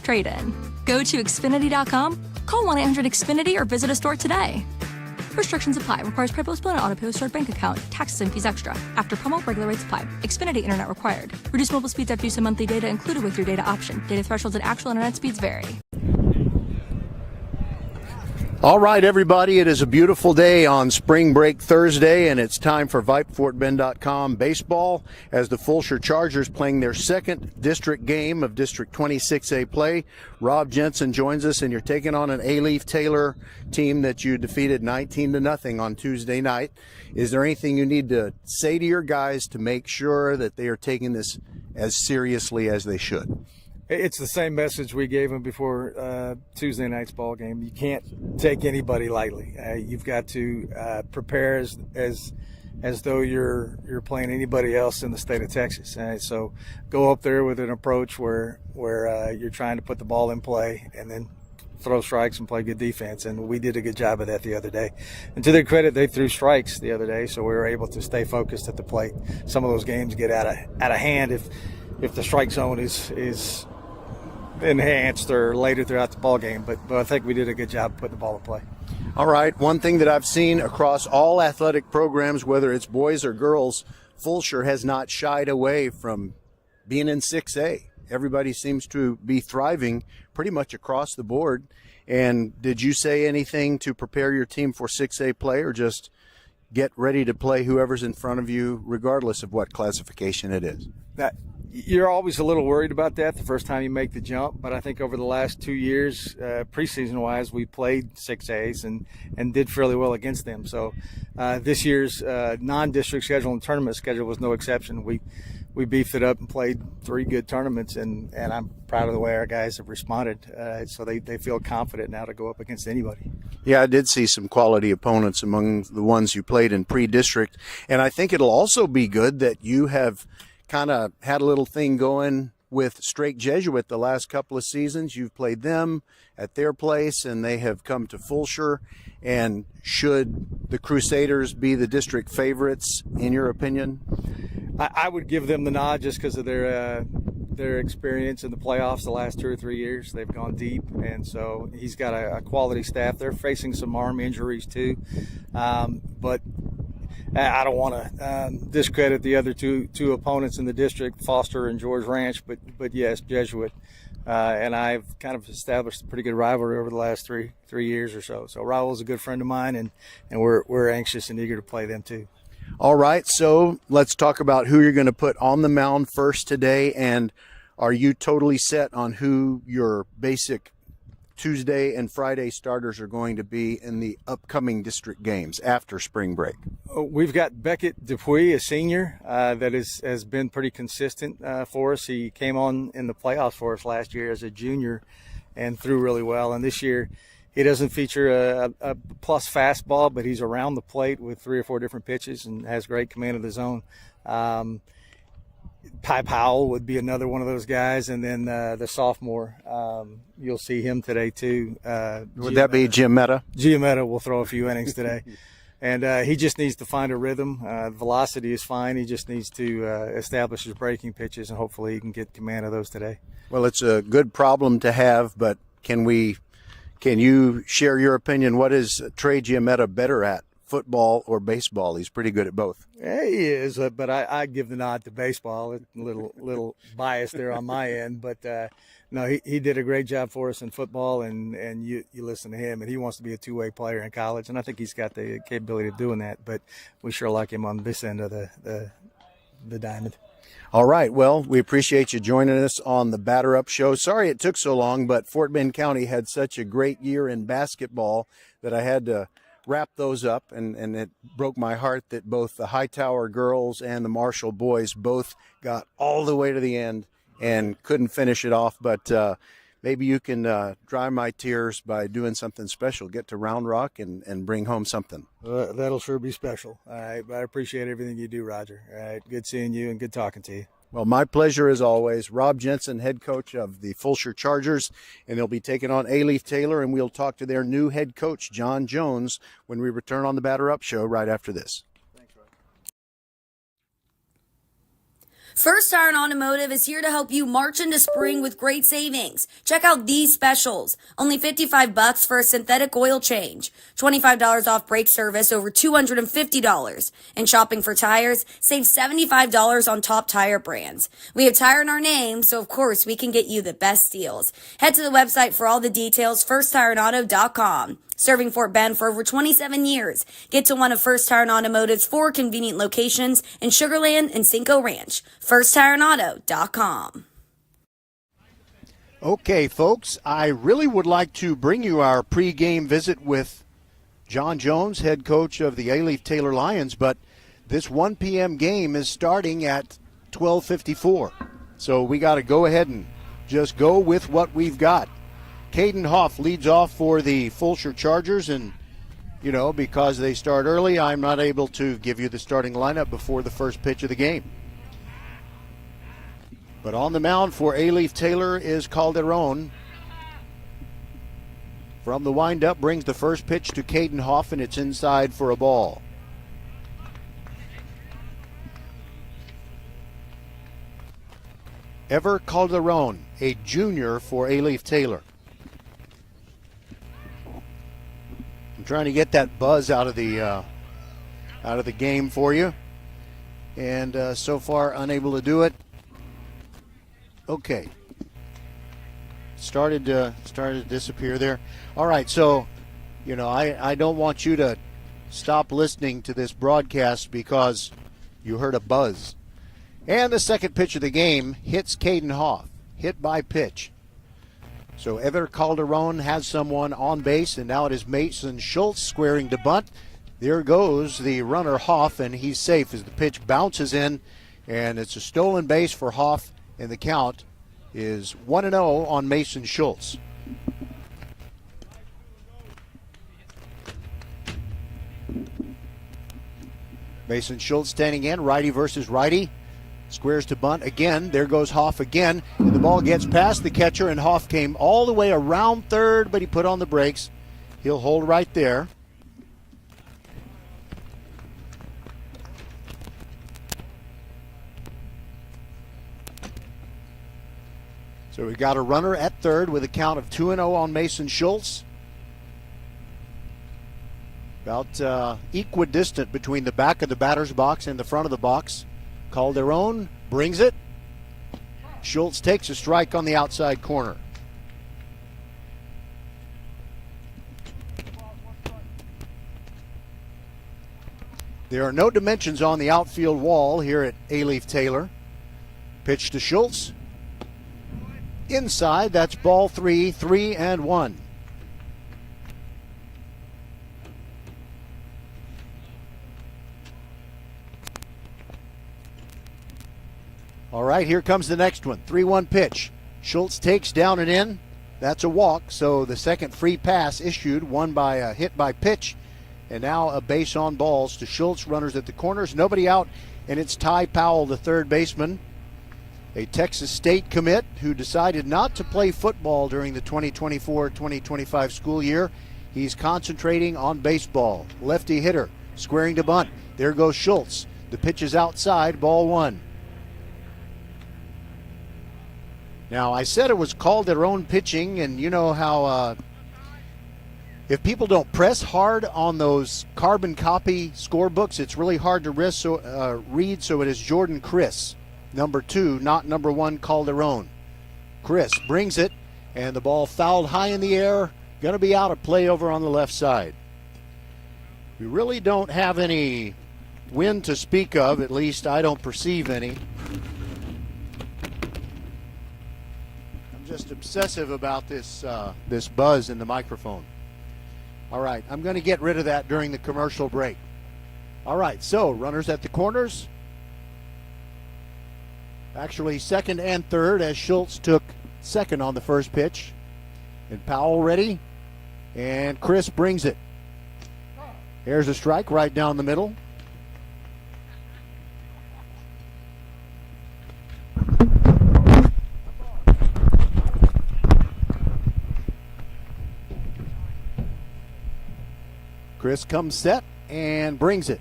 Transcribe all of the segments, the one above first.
trade-in. Go to Xfinity.com, call 1-800-XFINITY, or visit a store today. Restrictions apply. Requires PayPal and auto-pay stored bank account. Taxes and fees extra. After promo, regular rates apply. Xfinity Internet required. Reduced mobile speeds after use of monthly data included with your data option. Data thresholds and actual internet speeds vary. All right, everybody, it is a beautiful day on Spring Break Thursday, and it's time for VypeFortBend.com baseball as the Fulshear Chargers playing their second district game of District 26A play. Rob Jensen joins us, and you're taking on an A-Leaf Taylor team that you defeated 19-0 on Tuesday night. Is there anything you need to say to your guys to make sure that they are taking this as seriously as they should? It's the same message we gave them before Tuesday night's ball game. You can't take anybody lightly. You've got to prepare as though you're playing anybody else in the state of Texas. So go up there with an approach where you're trying to put the ball in play and then throw strikes and play good defense. And we did a good job of that the other day. And to their credit, they threw strikes the other day, so we were able to stay focused at the plate. Some of those games get out of hand if the strike zone is enhanced or later throughout the ball game, but I think we did a good job putting the ball in play. All right, one thing that I've seen across all athletic programs, whether it's boys or girls, Fulshear has not shied away from being in 6A. Everybody seems to be thriving pretty much across the board. And did you say anything to prepare your team for 6A play, or just get ready to play whoever's in front of you regardless of what classification it is? You're always a little worried about that the first time you make the jump, but I think over the last 2 years, preseason-wise, we played 6As and did fairly well against them. So this year's non-district schedule and tournament schedule was no exception. We beefed it up and played 3 good tournaments, and I'm proud of the way our guys have responded. So they feel confident now to go up against anybody. Yeah, I did see some quality opponents among the ones you played in pre-district, and I think it'll also be good that you have kind of had a little thing going with Strake Jesuit the last couple of seasons. You've played them at their place, and they have come to Fulshear. And should the Crusaders be the district favorites, in your opinion? I would give them the nod just because of their experience in the playoffs the last 2 or 3 years. They've gone deep, and so he's got a quality staff. They're facing some arm injuries too, but I don't want to discredit the other two opponents in the district, Foster and George Ranch, but yes, Jesuit. And I've kind of established a pretty good rivalry over the last three years or so. So Raul's a good friend of mine, and we're anxious and eager to play them too. All right, so let's talk about who you're going to put on the mound first today. And are you totally set on who your basic Tuesday and Friday starters are going to be in the upcoming district games after spring break? We've got Beckett Dupuis, a senior, that has been pretty consistent for us. He came on in the playoffs for us last year as a junior and threw really well. And this year he doesn't feature a plus fastball, but he's around the plate with 3 or 4 different pitches and has great command of the zone. Ty Powell would be another one of those guys, and then the sophomore, you'll see him today too. Would that be Giametta? Giametta will throw a few innings today, and he just needs to find a rhythm. Velocity is fine. He just needs to establish his breaking pitches, and hopefully he can get command of those today. Well, it's a good problem to have, but can you share your opinion? What is Trey Giametta better at, football or baseball? He's pretty good at both. Yeah, he is, but I give the nod to baseball. A little bias there on my end, but no, he did a great job for us in football, and you listen to him, and he wants to be a two-way player in college, and I think he's got the capability of doing that, but we sure like him on this end of the diamond. All right, well, we appreciate you joining us on the Batter Up Show. Sorry it took so long, but Fort Bend County had such a great year in basketball that I had to wrap those up, and it broke my heart that both the Hightower girls and the Marshall boys both got all the way to the end and couldn't finish it off. But maybe you can dry my tears by doing something special. Get to Round Rock and bring home something. That'll sure be special. All right, I appreciate everything you do, Roger. All right, good seeing you and good talking to you. Well, my pleasure as always. Rob Jensen, head coach of the Fulshear Chargers, and they'll be taking on A-Leaf Taylor, and we'll talk to their new head coach, John Jones, when we return on the Batter Up Show right after this. First Tire and Automotive is here to help you march into spring with great savings. Check out these specials. Only $55 for a synthetic oil change. $25 off brake service over $250. And shopping for tires, save $75 on top tire brands. We have tire in our name, so of course we can get you the best deals. Head to the website for all the details, firsttireandauto.com. Serving Fort Bend for over 27 years. Get to one of First Tire and Automotive's 4 convenient locations in Sugar Land and Cinco Ranch. FirstTireandAuto.com. Okay, folks, I really would like to bring you our pregame visit with John Jones, head coach of the A-Leaf Taylor Lions, but this 1 p.m. game is starting at 12:54. So we got to go ahead and just go with what we've got. Caden Hoff leads off for the Fulshear Chargers, and, you know, because they start early, I'm not able to give you the starting lineup before the first pitch of the game. But on the mound for A-Leaf Taylor is Calderon. From the windup brings the first pitch to Caden Hoff, and it's inside for a ball. Ever Calderon, a junior for A-Leaf Taylor. I'm trying to get that buzz out of the game for you, and so far unable to do it. Okay, started to disappear there. All right, so you know I don't want you to stop listening to this broadcast because you heard a buzz. And the second pitch of the game hits Caden Hoff, hit by pitch. So Ever Calderon has someone on base, and now it is Mason Schultz squaring to bunt. There goes the runner Hoff, and he's safe as the pitch bounces in, and it's a stolen base for Hoff, and the count is 1-0 on Mason Schultz. Mason Schultz standing in, righty versus righty. Squares to bunt again. There goes Hoff again. And the ball gets past the catcher, and Hoff came all the way around third, but he put on the brakes. He'll hold right there. So we got a runner at third with a count of 2-0 on Mason Schultz. About equidistant between the back of the batter's box and the front of the box. Calderon brings it. Schultz takes a strike on the outside corner. There are no dimensions on the outfield wall here at A-Leaf Taylor. Pitch to Schultz. Inside, that's ball 3, 3-1. All right, here comes the next one. 3-1 pitch. Schultz takes down and in. That's a walk, so the second free pass issued, one by a hit by pitch, and now a base on balls to Schultz. Runners at the corners, nobody out, and it's Ty Powell, the third baseman, a Texas State commit who decided not to play football during the 2024-2025 school year. He's concentrating on baseball. Lefty hitter, squaring to bunt. There goes Schultz. The pitch is outside, ball 1. Now, I said it was Calderon pitching, and you know how if people don't press hard on those carbon copy scorebooks, it's really hard to read, so it is Jordan Chris, number 2, not number 1 Calderon. Chris brings it, and the ball fouled high in the air, going to be out of play over on the left side. We really don't have any wind to speak of, at least I don't perceive any. Just obsessive about this buzz in the microphone. All right, I'm going to get rid of that during the commercial break. All right, so runners at the corners. Actually, second and third, as Schultz took second on the first pitch. And Powell ready, and Chris brings it. Here's a strike right down the middle. Chris comes set and brings it.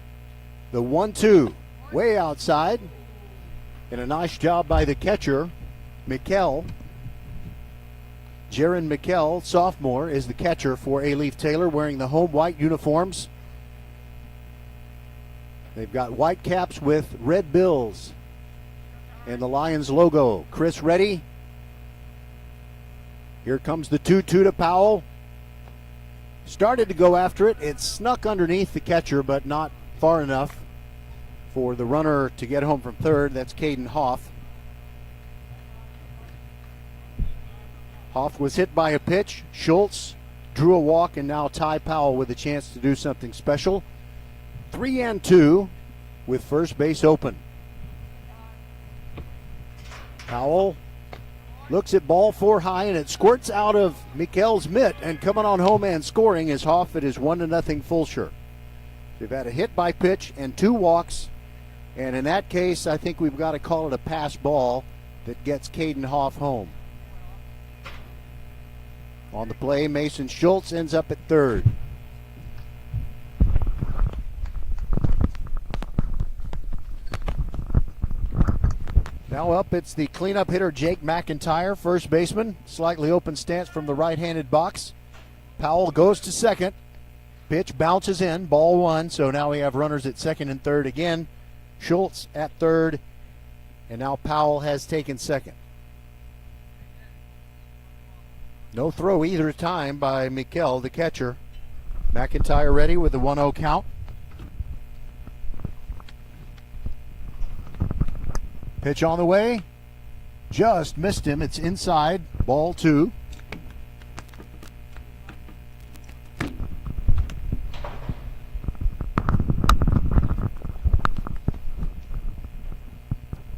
The 1-2 way outside. And a nice job by the catcher, Mikkel. Jaron Mikkel, sophomore, is the catcher for A-Leaf Taylor, wearing the home white uniforms. They've got white caps with red bills and the Lions logo. Chris ready. Here comes the 2-2 to Powell. Started to go after it. It snuck underneath the catcher, but not far enough for the runner to get home from third. That's Caden Hoff. Hoff was hit by a pitch. Schultz drew a walk, and now Ty Powell with a chance to do something special. 3-2 with first base open. Powell looks at ball 4 high, and it squirts out of Mikkel's mitt, and coming on home and scoring is Hoff. It is 1-0 Fulshear. They've had a hit by pitch and 2 walks, and in that case, I think we've got to call it a pass ball that gets Caden Hoff home. On the play, Mason Schultz ends up at third. Now up, it's the cleanup hitter Jake McIntyre, first baseman. Slightly open stance from the right-handed box. Powell goes to second. Pitch bounces in, ball 1. So now we have runners at second and third again. Schultz at third, and now Powell has taken second. No throw either time by Mikkel, the catcher. McIntyre ready with the 1-0 count. Pitch on the way. Just missed him. It's inside. Ball 2.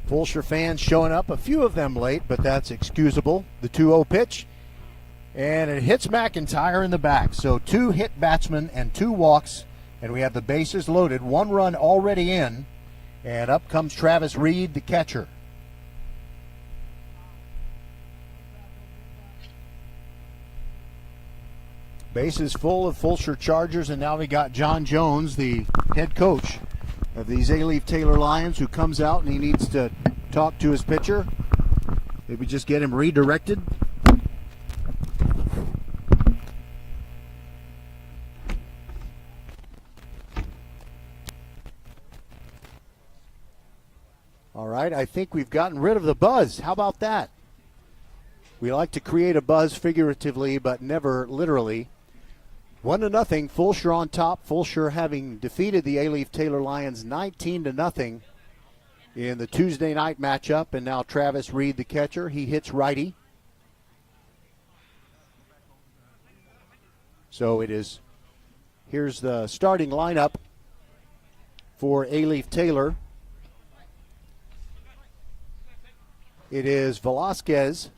Fulshear fans showing up. A few of them late, but that's excusable. The 2-0 pitch. And it hits McIntyre in the back. So 2 hit batsmen and 2 walks. And we have the bases loaded. 1 run already in. And up comes Travis Reed, the catcher. Bases full of Fulshear Chargers, and now we got John Jones, the head coach of these A-Leaf Taylor Lions, who comes out and he needs to talk to his pitcher. Maybe just get him redirected. All right, I think we've gotten rid of the buzz. How about that? We like to create a buzz figuratively, but never literally. 1-0, Fulshear on top. Fulshear having defeated the A-Leaf Taylor Lions 19-0 in the Tuesday night matchup. And now Travis Reed, the catcher, he hits righty. So it is, here's the starting lineup for A-Leaf Taylor. It is Velasquez,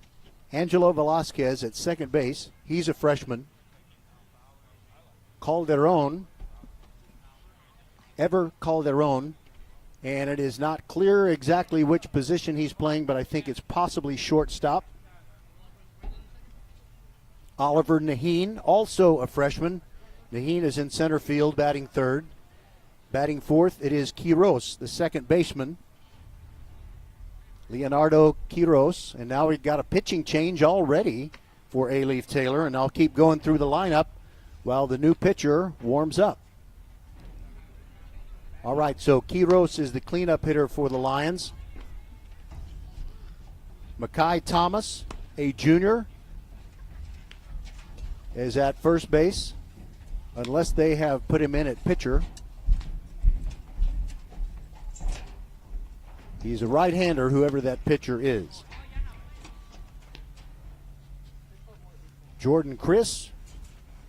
Angelo Velasquez at second base. He's a freshman. Calderon, Ever Calderon, and it is not clear exactly which position he's playing, but I think it's possibly shortstop. Oliver Naheen, also a freshman. Naheen is in center field, batting third. Batting fourth, it is Quiros, the second baseman. Leonardo Quiros, and now we've got a pitching change already for A-Leaf Taylor, and I'll keep going through the lineup while the new pitcher warms up. All right, so Quiros is the cleanup hitter for the Lions. Makai Thomas, a junior, is at first base, unless they have put him in at pitcher. He's a right-hander, whoever that pitcher is. Jordan Chris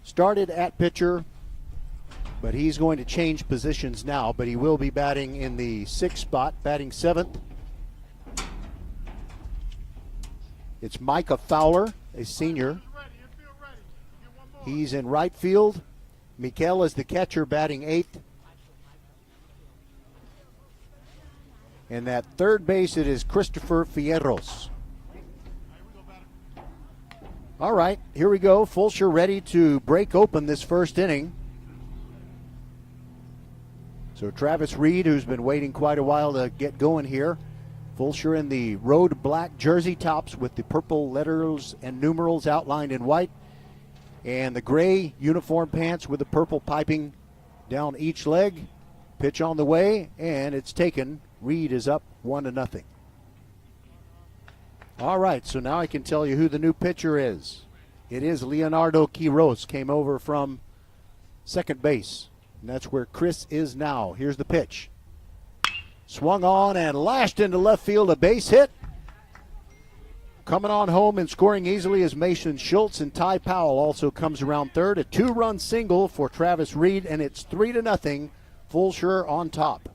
started at pitcher, but he's going to change positions now, but he will be batting in the 6th spot, batting 7th. It's Micah Fowler, a senior. He's in right field. Mikkel is the catcher, batting 8th. And at third base, it is Christopher Fierros. All right, here we go. Fulshear ready to break open this first inning. So Travis Reed, who's been waiting quite a while to get going here, Fulshear in the road black jersey tops with the purple letters and numerals outlined in white, and the gray uniform pants with the purple piping down each leg. Pitch on the way, and it's taken. Reed is up 1-0. All right, so now I can tell you who the new pitcher is. It is Leonardo Quiros, came over from second base, and that's where Chris is now. Here's the pitch. Swung on and lashed into left field, a base hit. Coming on home and scoring easily is Mason Schultz, and Ty Powell also comes around third. A 2-run single for Travis Reed, and it's 3-0. Fulshear on top.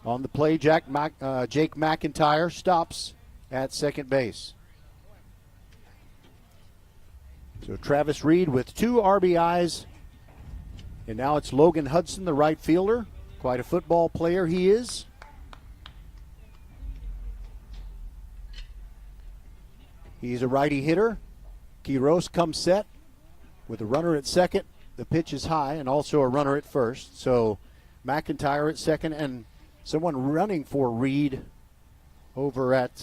On the play, Jake McIntyre stops at second base. So Travis Reed with 2 RBIs. And now it's Logan Hudson, the right fielder. Quite a football player he is. He's a righty hitter. Quiros comes set with a runner at second. The pitch is high, and also a runner at first. So McIntyre at second, and someone running for Reed over at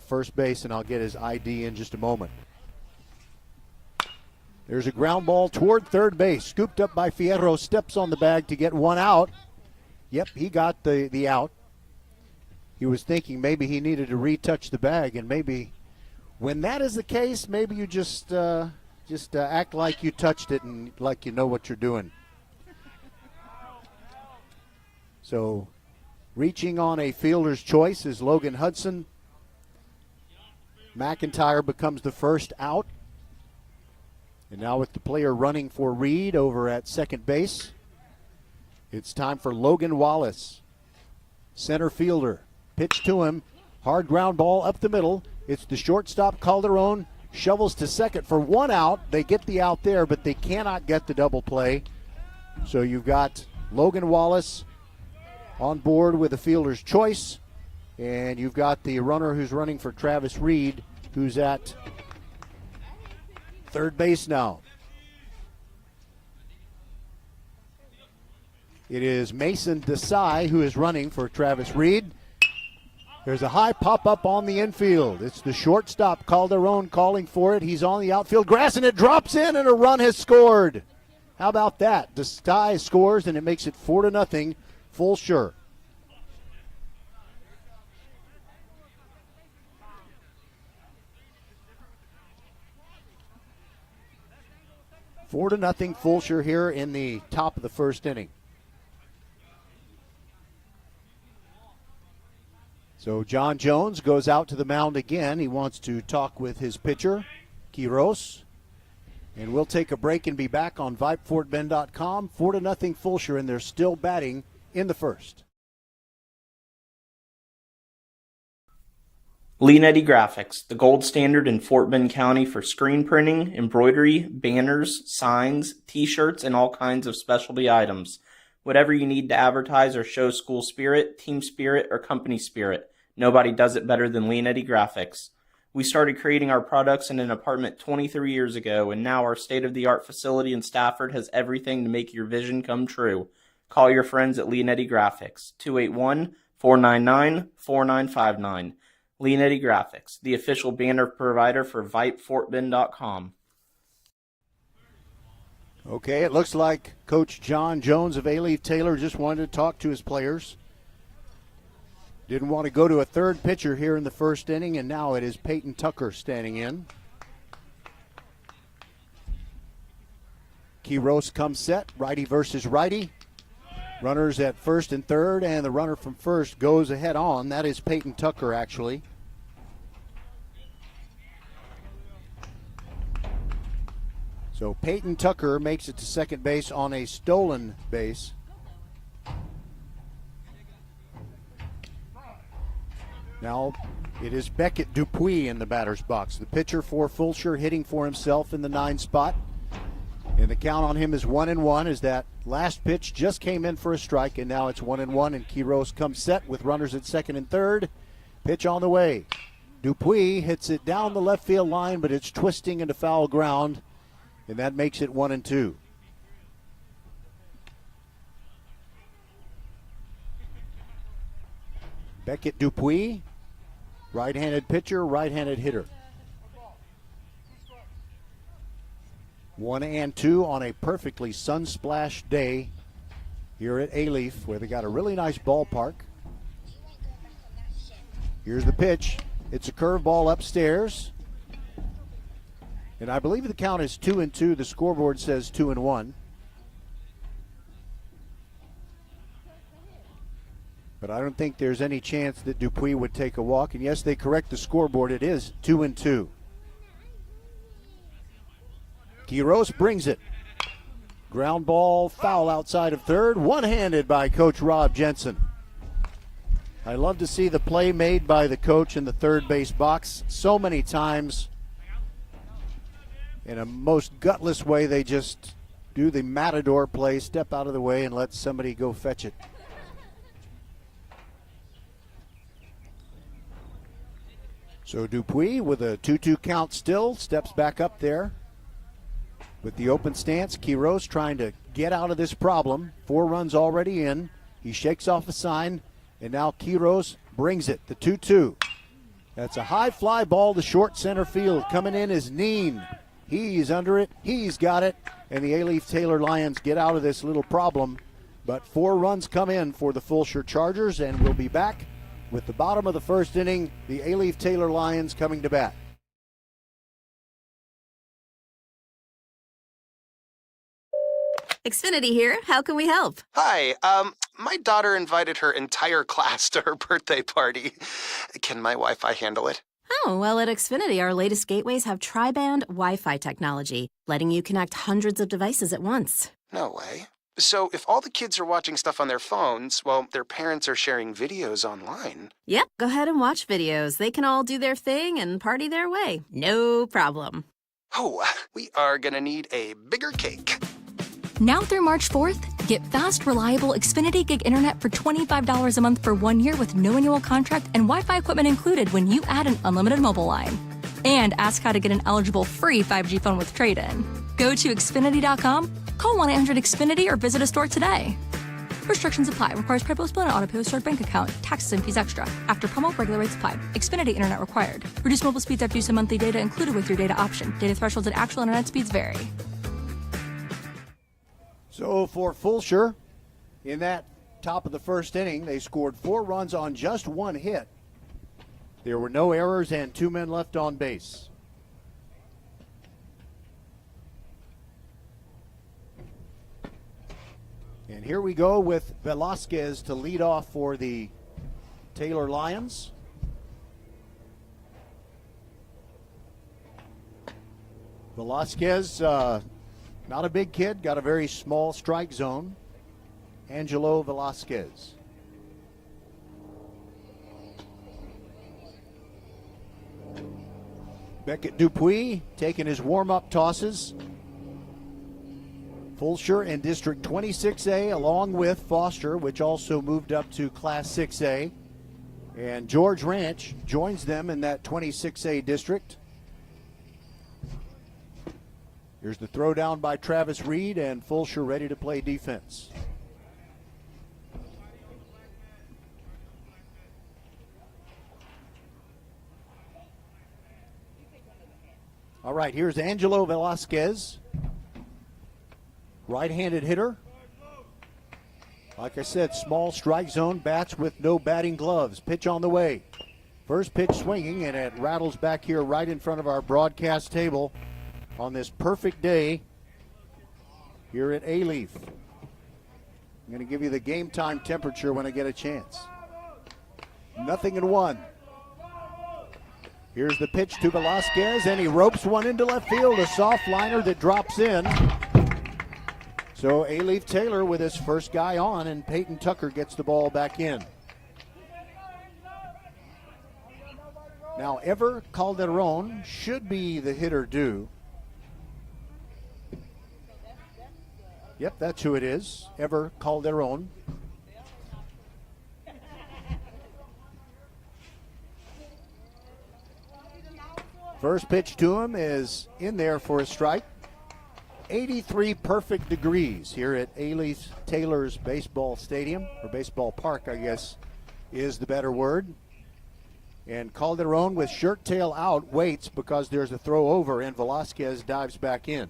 first base, and I'll get his ID in just a moment. There's a ground ball toward third base. Scooped up by Fierro, steps on the bag to get one out. Yep, he got the out. He was thinking maybe he needed to retouch the bag, and maybe when that is the case, maybe you just act like you touched it and like you know what you're doing. So reaching on a fielder's choice is Logan Hudson. McIntyre becomes the first out. And now with the player running for Reed over at second base, it's time for Logan Wallace, center fielder. Pitch to him, hard ground ball up the middle. It's the shortstop Calderon, shovels to second for one out. They get the out there, but they cannot get the double play. So you've got Logan Wallace on board with a fielder's choice, and you've got the runner who's running for Travis Reed, who's at third base now. It is Mason Desai who is running for Travis Reed. There's a high pop-up on the infield. It's the shortstop Calderon calling for it. He's on the outfield grass, and it drops in, and a run has scored. How about that? Desai scores, and it makes it 4-0, Fulshear. Four to nothing, Fulshear here in the top of the first inning. So John Jones goes out to the mound again. He wants to talk with his pitcher, Quiros. And we'll take a break and be back on VypeFortBend.com. 4-0 Fulshear, and they're still batting in the first. Leonetti Graphics, the gold standard in Fort Bend County for screen printing, embroidery, banners, signs, t-shirts, and all kinds of specialty items. Whatever you need to advertise or show school spirit, team spirit, or company spirit, nobody does it better than Leonetti Graphics. We started creating our products in an apartment 23 years ago, and now our state-of-the-art facility in Stafford has everything to make your vision come true. Call your friends at Leonetti Graphics, 281-499-4959. Leonetti Graphics, the official banner provider for VypeFortBend.com. Okay, it looks like Coach John Jones of A-Leaf Taylor just wanted to talk to his players. Didn't want to go to a third pitcher here in the first inning, and now it is Peyton Tucker standing in. Quiros comes set, righty versus righty. Runners at first and third, and the runner from first goes ahead on. That is Peyton Tucker, actually. So Peyton Tucker makes it to second base on a stolen base. Now it is Beckett Dupuis in the batter's box. The pitcher for Fulshear hitting for himself in the 9 spot. And the count on him is 1-1 as that last pitch just came in for a strike, and now it's 1-1, and Quiros comes set with runners at second and third. Pitch on the way. Dupuis hits it down the left field line, but it's twisting into foul ground, and that makes it 1-2. Beckett Dupuis, right-handed pitcher, right-handed hitter. 1-2 on a perfectly sun-splashed day here at A-Leaf, where they got a really nice ballpark. Here's the pitch. It's a curveball upstairs. And I believe the count is 2-2. The scoreboard says 2-1. But I don't think there's any chance that Dupuis would take a walk. And yes, they correct the scoreboard. It is 2-2. Quiros brings it. Ground ball, foul outside of third. One-handed by Coach Rob Jensen. I love to see the play made by the coach in the third base box. So many times, in a most gutless way, they just do the matador play, step out of the way, and let somebody go fetch it. So Dupuis, with a 2-2 count still, steps back up there with the open stance. Quiros trying to get out of this problem. 4 runs already in. He shakes off a sign, and now Quiros brings it, the 2-2. That's a high fly ball to short center field. Coming in is Neen. He's under it. He's got it. And the A-Leaf Taylor Lions get out of this little problem. But 4 runs come in for the Fulshear Chargers, and we'll be back with the bottom of the first inning, the A-Leaf Taylor Lions coming to bat. Xfinity here. How can we help? Hi, my daughter invited her entire class to her birthday party. Can my Wi-Fi handle it? Oh, well, at Xfinity, our latest gateways have tri-band Wi-Fi technology, letting you connect hundreds of devices at once. No way. So if all the kids are watching stuff on their phones, well, their parents are sharing videos online. Yep, go ahead and watch videos. They can all do their thing and party their way. No problem. Oh, we are gonna need a bigger cake. Now through March 4th, get fast, reliable Xfinity Gig Internet for $25 a month for 1 year with no annual contract and Wi-Fi equipment included when you add an unlimited mobile line. And ask how to get an eligible free 5G phone with trade-in. Go to Xfinity.com, call 1-800-XFINITY or visit a store today. Restrictions apply. Requires PayPal and auto pay stored bank account. Taxes and fees extra. After promo, regular rates apply. Xfinity Internet required. Reduced mobile speeds after use of monthly data included with your data option. Data thresholds and actual internet speeds vary. So for Fulshear, in that top of the first inning, they scored 4 runs on just 1 hit. There were no errors and 2 men left on base. And here we go with Velasquez to lead off for the Taylor Lions. Velasquez, not a big kid, got a very small strike zone. Angelo Velasquez. Beckett Dupuis taking his warm-up tosses. Fulshear in District 26A along with Foster, which also moved up to Class 6A. And George Ranch joins them in that 26A district. Here's the throw down by Travis Reed, and Fulshear ready to play defense. All right, here's Angelo Velasquez, right-handed hitter. Like I said, small strike zone, bats with no batting gloves. Pitch on the way. First pitch swinging, and it rattles back here right in front of our broadcast table on this perfect day here at A-Leaf. I'm going to give you the game time temperature when I get a chance. 0-1. Here's the pitch to Velasquez, and he ropes one into left field, a soft liner that drops in. So A-Leaf Taylor with his first guy on, and Peyton Tucker gets the ball back in. Now Ever Calderon should be the hitter due. Yep, that's who it is, Ever Calderon. First pitch to him is in there for a strike. 83 perfect degrees here at A-Leaf Taylor's baseball stadium, or baseball park, I guess is the better word. And Calderon with shirt tail out waits because there's a throw over, and Velasquez dives back in.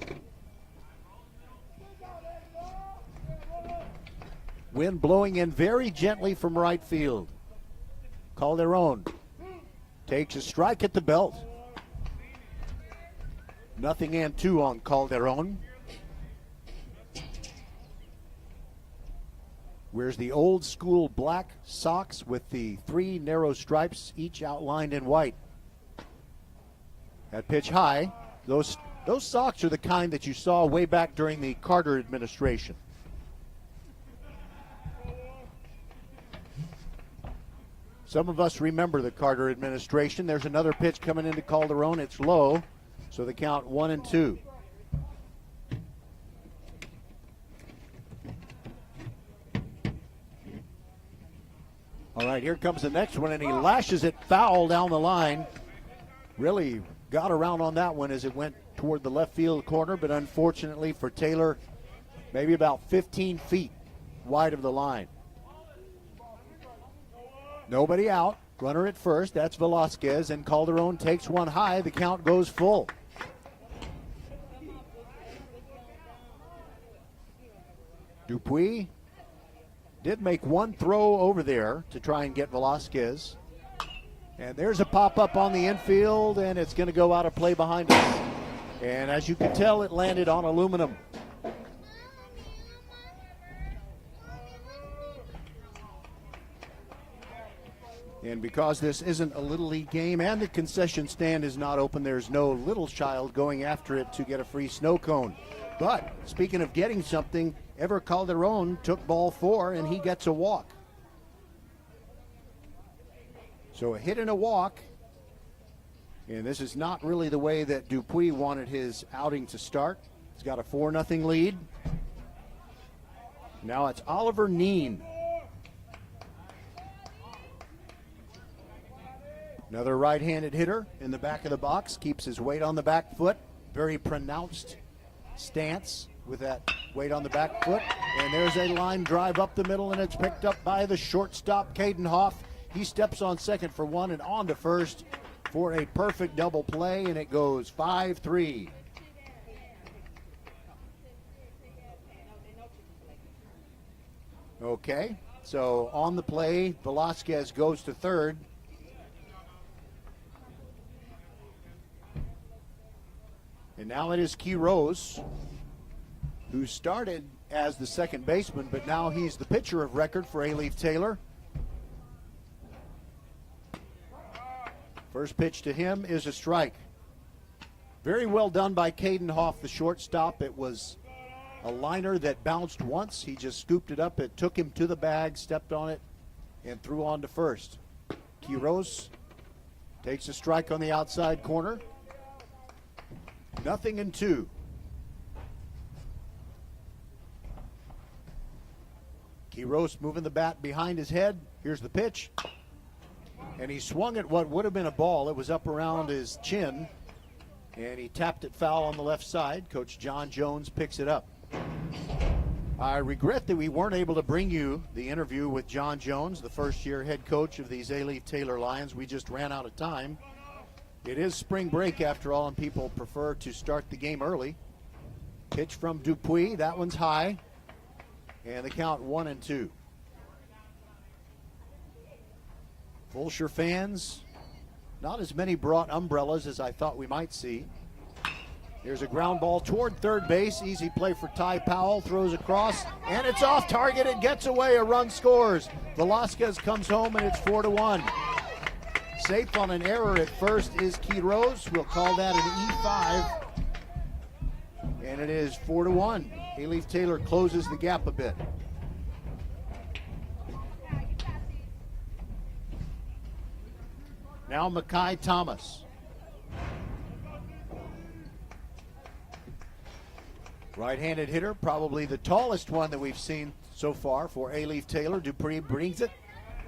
Wind blowing in very gently from right field. Calderon takes a strike at the belt. 0-2 on Calderon. Wears the old school black socks with the 3 narrow stripes, each outlined in white. That pitch high. Those socks are the kind that you saw way back during the Carter administration. Some of us remember the Carter administration. There's another pitch coming into Calderon. It's low, so the count 1-2. All right, here comes the next one, and he lashes it foul down the line. Really got around on that one as it went toward the left field corner, but unfortunately for Taylor, maybe about 15 feet wide of the line. Nobody out. Runner at first. That's Velasquez, and Calderon takes one high. The count goes full. Dupuis did make one throw over there to try and get Velasquez. And there's a pop-up on the infield, and it's going to go out of play behind us. And as you can tell, it landed on aluminum. And because this isn't a Little League game and the concession stand is not open, there's no little child going after it to get a free snow cone. But speaking of getting something, Ever Calderon took ball 4 and he gets a walk. So a hit and a walk. And this is not really the way that Dupuis wanted his outing to start. He's got a 4-0 lead. Now it's Oliver Neen. Another right-handed hitter in the back of the box. Keeps his weight on the back foot. Very pronounced stance with that weight on the back foot. And there's a line drive up the middle, and it's picked up by the shortstop, Caden Hoff. He steps on second for one and on to first for a perfect double play, and it goes 5-3. Okay, so on the play, Velasquez goes to third. And now it is Quiroz, who started as the second baseman, but now he's the pitcher of record for A-Leaf Taylor. First pitch to him is a strike. Very well done by Caden Hoff, the shortstop. It was a liner that bounced once. He just scooped it up. It took him to the bag, stepped on it, and threw on to first. Quiroz takes a strike on the outside corner. 0-2. Quiroz moving the bat behind his head. Here's the pitch. And he swung at what would have been a ball. It was up around his chin. And he tapped it foul on the left side. Coach John Jones picks it up. I regret that we weren't able to bring you the interview with John Jones, the first-year head coach of these A-Leaf Taylor Lions. We just ran out of time. It is spring break after all, and people prefer to start the game early. Pitch from Dupuis. That one's high. And the count 1-2. Fulshear fans, not as many brought umbrellas as I thought we might see. Here's a ground ball toward third base. Easy play for Ty Powell. Throws across, and it's off target. It gets away. A run scores. Velasquez comes home, and it's 4-1. Safe on an error at first is Quiroz. We'll call that an E5. And it is 4-1. A-Leaf Taylor closes the gap a bit. Now Makai Thomas. Right-handed hitter, probably the tallest one that we've seen so far for A-Leaf Taylor. Dupuis brings it.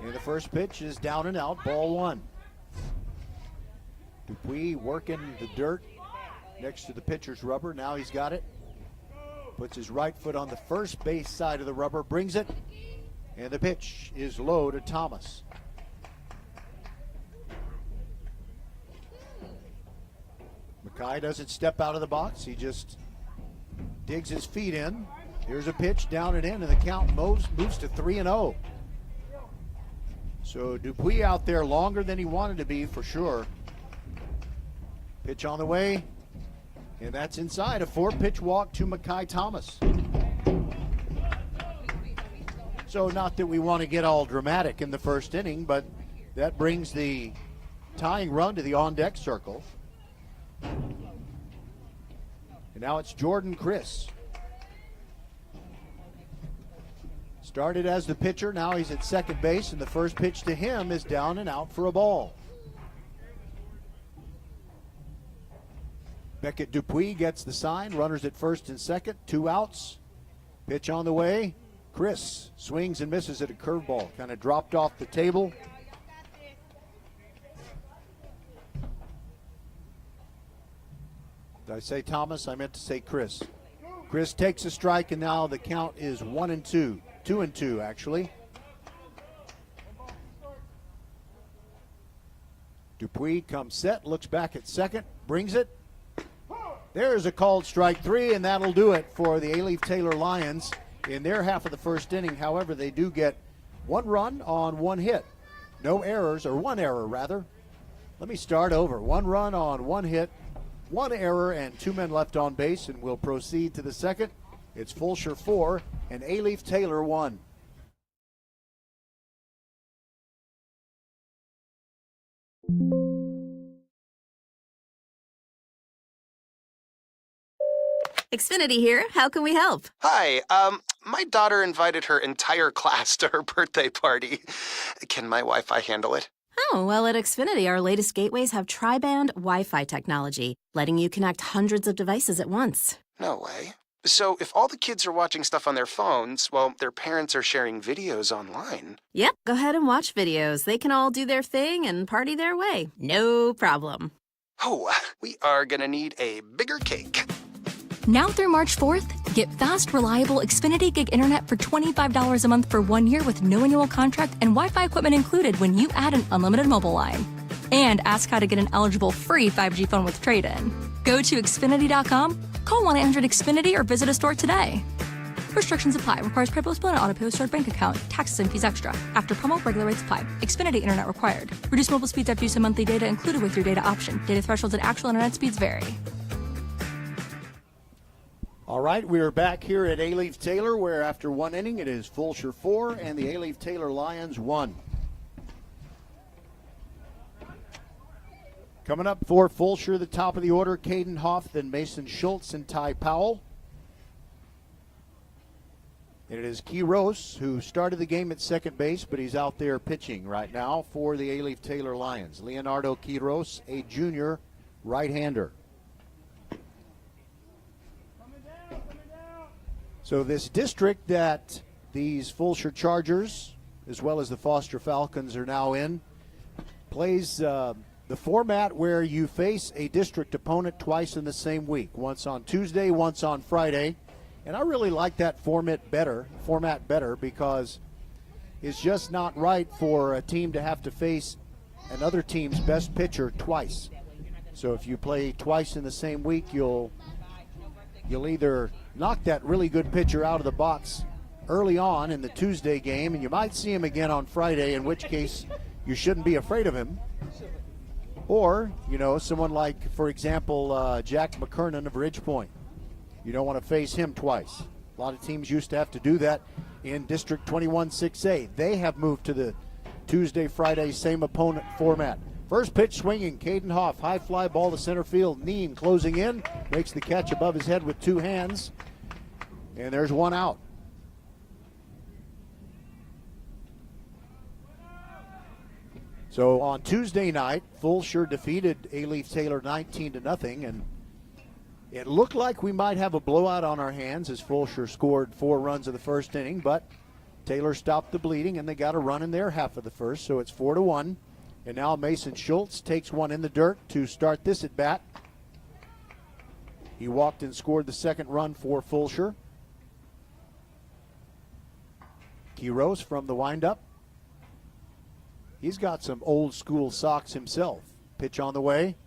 And the first pitch is down and out, ball 1. Dupuis working the dirt next to the pitcher's rubber. Now he's got it. Puts his right foot on the first base side of the rubber, brings it, and the pitch is low to Thomas. Mackay doesn't step out of the box. He just digs his feet in. Here's a pitch down and in, and the count moves to 3-0. So Dupuis out there longer than he wanted to be for sure. Pitch on the way, and that's inside. A 4-pitch walk to Mackay Thomas. So not that we want to get all dramatic in the first inning, but that brings the tying run to the on-deck circle. And now it's Jordan Chris. Started as the pitcher, now he's at second base, and the first pitch to him is down and out for a ball. Beckett Dupuis gets the sign, runners at first and second, 2 outs. Pitch on the way. Chris swings and misses at a curveball, kind of dropped off the table. Did I say Thomas? I meant to say Chris. Chris takes a strike, and now the count is 1-2. 2-2, actually. Dupuis comes set, looks back at second, brings it. There's a called strike 3, and that'll do it for the A-Leaf Taylor Lions in their half of the first inning. However, they do get 1 run on 1 hit. No errors, or 1 error, rather. Let me start over. 1 run on 1 hit, 1 error, and 2 men left on base, and we'll proceed to the second. It's Fulshear 4 and A-Leaf Taylor 1. Xfinity here. How can we help? Hi, my daughter invited her entire class to her birthday party. Can my Wi-Fi handle it? Oh, well, at Xfinity, our latest gateways have tri-band Wi-Fi technology, letting you connect hundreds of devices at once. No way. So if all the kids are watching stuff on their phones, well, their parents are sharing videos online. Yep, go ahead and watch videos. They can all do their thing and party their way. No problem. Oh, we are gonna need a bigger cake. Now through March 4th, get fast, reliable Xfinity Gig Internet for $25 a month for 1 year with no annual contract and Wi-Fi equipment included when you add an unlimited mobile line. And ask how to get an eligible free 5G phone with trade-in. Go to Xfinity.com, call 1-800-XFINITY, or visit a store today. Restrictions apply. Requires credit bill and auto pay with stored bank account. Taxes and fees extra. After promo, regular rates apply. Xfinity Internet required. Reduced mobile speeds after use of monthly data included with your data option. Data thresholds and actual internet speeds vary. All right, we are back here at A-Leaf Taylor, where after 1 inning, it is Fulshear 4 and the A-Leaf Taylor Lions 1. Coming up for Fulshear, the top of the order, Caden Hoff, then Mason Schultz and Ty Powell. And it is Quiros, who started the game at second base, but he's out there pitching right now for the A-Leaf Taylor Lions. Leonardo Quiros, a junior right-hander. So this district that these Fulshear Chargers, as well as the Foster Falcons, are now in, plays the format where you face a district opponent twice in the same week, once on Tuesday, once on Friday. And I really like that format better because it's just not right for a team to have to face another team's best pitcher twice. So if you play twice in the same week, you'll either knock that really good pitcher out of the box early on in the Tuesday game, and you might see him again on Friday, in which case you shouldn't be afraid of him. Or, someone like, for example, Jack McKernan of Ridgepoint. You don't want to face him twice. A lot of teams used to have to do that in District 21-6A. They have moved to the Tuesday, Friday, same opponent format. First pitch swinging, Caden Hoff, high fly ball to center field. Neen closing in, makes the catch above his head with 2 hands. And there's 1 out. So on Tuesday night, Fulshear defeated A-Leaf Taylor 19-0, and it looked like we might have a blowout on our hands as Fulshear scored 4 runs of the first inning, but Taylor stopped the bleeding and they got a run in their half of the first, so it's 4-1. And now Mason Schultz takes one in the dirt to start this at bat. He walked and scored the second run for Fulshear. Quiros from the windup. He's got some old school socks himself. Pitch on the way.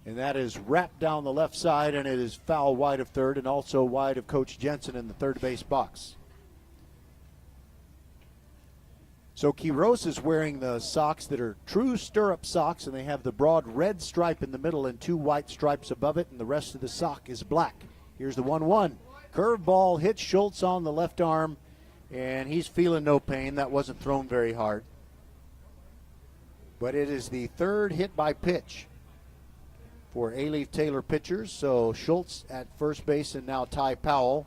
And that is wrapped down the left side, and it is foul wide of third and also wide of Coach Jensen in the third base box. So Quiros is wearing the socks that are true stirrup socks, and they have the broad red stripe in the middle and 2 white stripes above it, and the rest of the sock is black. Here's the 1-1. Curveball hits Schultz on the left arm, and he's feeling no pain. That wasn't thrown very hard. But it is the third hit by pitch for A-Leaf Taylor pitchers. So Schultz at first base, and now Ty Powell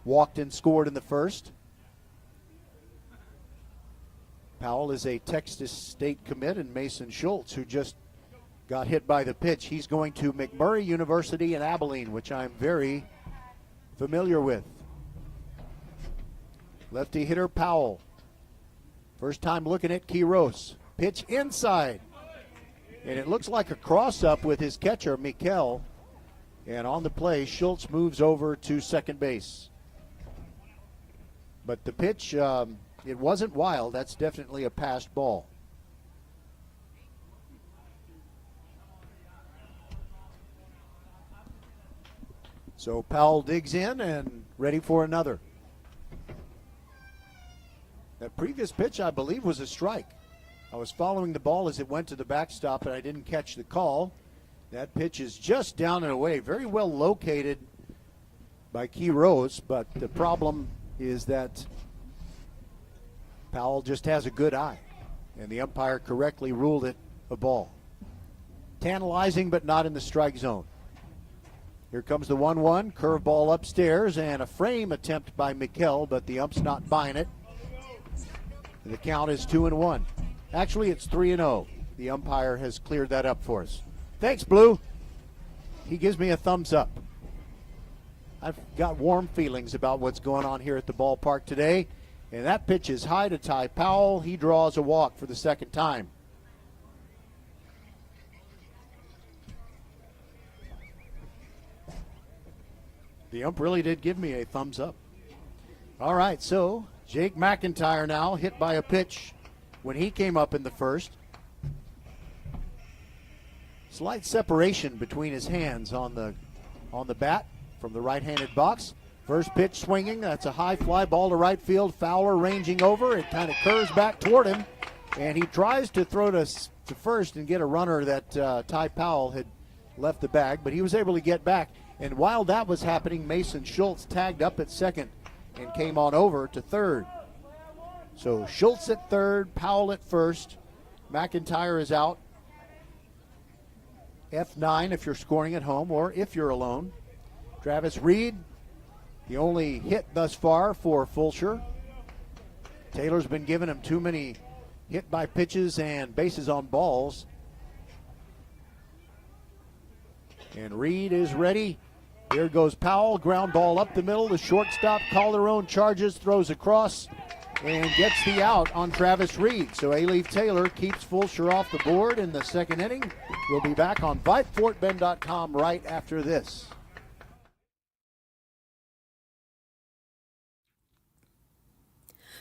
walked and scored in the first. Powell is a Texas State commit, and Mason Schultz, who just got hit by the pitch, he's going to McMurray University in Abilene, which I'm very familiar with. Lefty hitter Powell. First time looking at Quiros. Pitch inside. And it looks like a cross-up with his catcher, Mikel. And on the play, Schultz moves over to second base. But the pitch, it wasn't wild. That's definitely a passed ball. So Powell digs in and ready for another. That previous pitch, I believe, was a strike. I was following the ball as it went to the backstop, and I didn't catch the call. That pitch is just down and away, very well located by Quiros, but the problem is that Powell just has a good eye, and the umpire correctly ruled it a ball. Tantalizing, but not in the strike zone. Here comes the 1-1, curveball upstairs, and a frame attempt by Mikel, but the ump's not buying it. And the count is 2-1. Actually, it's 3-0. The umpire has cleared that up for us. Thanks, Blue. He gives me a thumbs up. I've got warm feelings about what's going on here at the ballpark today. And that pitch is high to Ty Powell. He draws a walk for the second time. The ump really did give me a thumbs up. All right, so Jake McIntyre now hit by a pitch when he came up in the first. Slight separation between his hands on the bat from the right-handed box. First pitch swinging. That's a high fly ball to right field. Fowler ranging over. It kind of curves back toward him, and he tries to throw to first and get a runner that Ty Powell had left the bag, but he was able to get back. And while that was happening, Mason Schultz tagged up at second and came on over to third. So Schultz at third, Powell at first. McIntyre is out. F9 if you're scoring at home or if you're alone. Travis Reed, the only hit thus far for Fulshear. Taylor's been giving him too many hit by pitches and bases on balls. And Reed is ready. Here goes Powell, ground ball up the middle. The shortstop Calderon charges, throws across, and gets the out on Travis Reed. So A-Leaf Taylor keeps Fulshear off the board in the second inning. We'll be back on VypeFortBend.com right after this.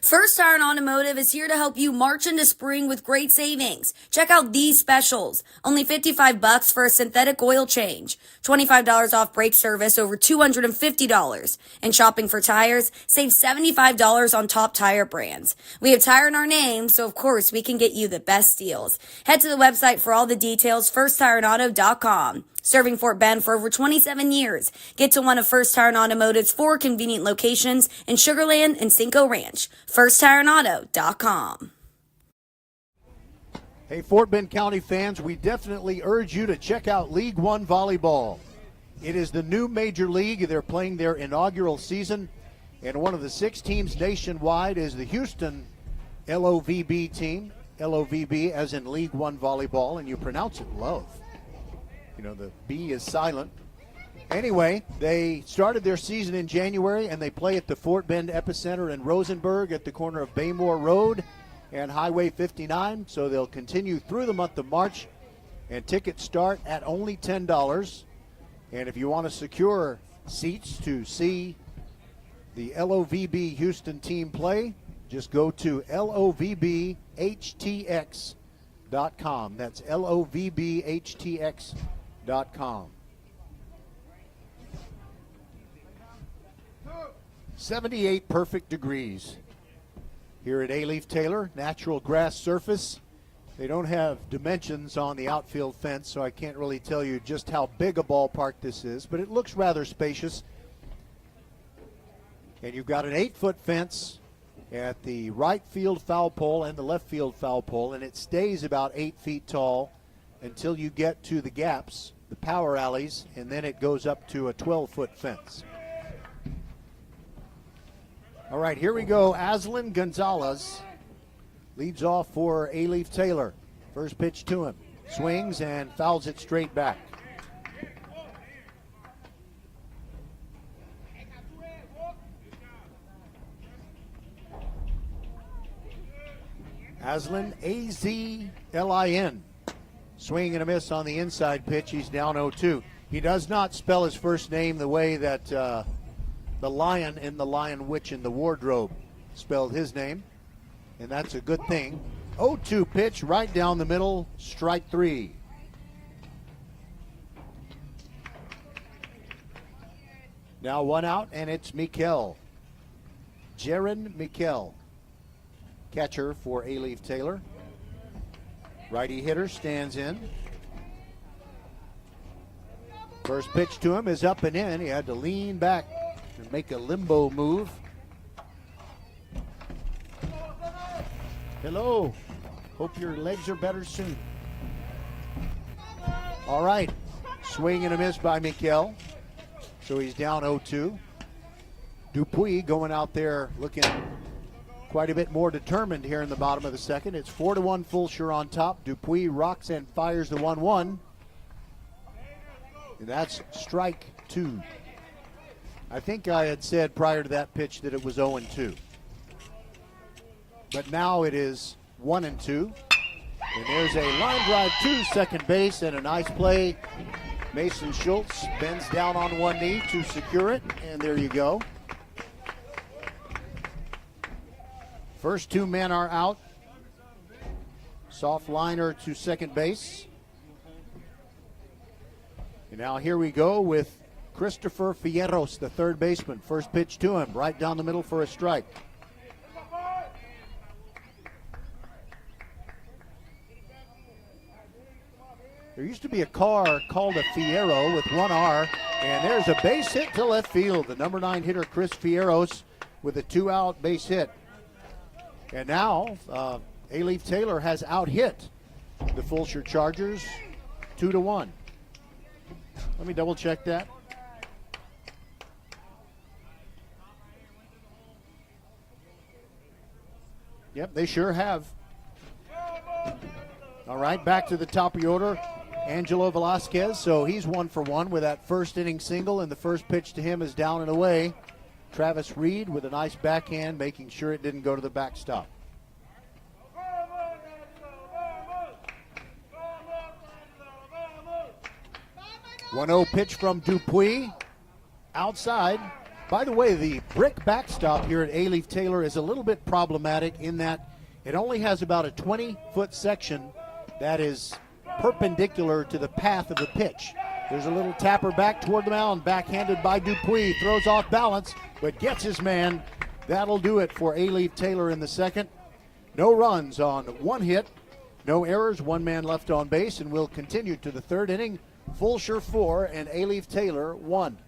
First Tire and Automotive is here to help you march into spring with great savings. Check out these specials. Only $55 for a synthetic oil change. $25 off brake service over $250. And shopping for tires, save $75 on top tire brands. We have tire in our name, so of course we can get you the best deals. Head to the website for all the details, firsttireandauto.com. Serving Fort Bend for over 27 years. Get to one of First Tire and Automotive's 4 convenient locations in Sugar Land and Cinco Ranch. FirstTireandAuto.com. Hey, Fort Bend County fans, we definitely urge you to check out League One Volleyball. It is the new major league. They're playing their inaugural season, and one of the 6 teams nationwide is the Houston LOVB team. LOVB as in League One Volleyball, and you pronounce it love. You know, the B is silent. Anyway, they started their season in January, and they play at the Fort Bend Epicenter in Rosenberg at the corner of Baymore Road and Highway 59. So they'll continue through the month of March, and tickets start at only $10. And if you want to secure seats to see the LOVB Houston team play, just go to LOVBHTX.com. That's LOVBHTX.com. FortBend.com. 78 perfect degrees here at A-Leaf Taylor, natural grass surface. They don't have dimensions on the outfield fence, so I can't really tell you just how big a ballpark this is, but it looks rather spacious. And you've got an 8-foot fence at the right field foul pole and the left field foul pole, and it stays about 8 feet tall until you get to the gaps, the power alleys, and then it goes up to a 12-foot fence. All right, here we go. Aslan Gonzalez leads off for A-Leaf Taylor. First pitch to him. Swings and fouls it straight back. Aslan, A-Z-L-I-N. Swing and a miss on the inside pitch. He's down 0-2. He does not spell his first name the way that the lion in The Lion, Witch, in the Wardrobe spelled his name, and that's a good thing. 0-2 pitch right down the middle, strike 3. Now 1 out, and it's Mikel. Jaron Mikel, catcher for A-Leaf Taylor. Righty hitter stands in. First pitch to him is up and in. He had to lean back and make a limbo move. Hello. Hope your legs are better soon. All right. Swing and a miss by Mikel. So he's down 0-2. Dupuis going out there looking quite a bit more determined here in the bottom of the second. It's 4-1 Fulshear on top. Dupuis rocks and fires the 1-1. And that's strike 2. I think I had said prior to that pitch that it was 0-2. But now it is 1-2. And there's a line drive to second base and a nice play. Mason Schultz bends down on one knee to secure it, and there you go. First 2 men are out. Soft liner to second base. And now here we go with Christopher Fierros, the third baseman. First pitch to him, right down the middle for a strike. There used to be a car called a Fiero with 1 R, and there's a base hit to left field. The number 9 hitter, Chris Fierros, with a 2-out base hit. And now, A-Leaf Taylor has out-hit the Fulshear Chargers 2-1. Let me double check that. Yep, they sure have. All right, back to the top of the order. Angelo Velasquez, so he's 1 for 1 with that first inning single, and the first pitch to him is down and away. Travis Reed with a nice backhand, making sure it didn't go to the backstop. 1-0 pitch from Dupuis. Outside. By the way, the brick backstop here at A-Leaf Taylor is a little bit problematic in that it only has about a 20-foot section that is perpendicular to the path of the pitch. There's a little tapper back toward the mound, backhanded by Dupuis. Throws off balance, but gets his man. That'll do it for A-Leaf Taylor in the second. No runs on 1 hit, no errors, 1 man left on base, and we'll continue to the third inning. Fulshear 4 and A-Leaf Taylor 1.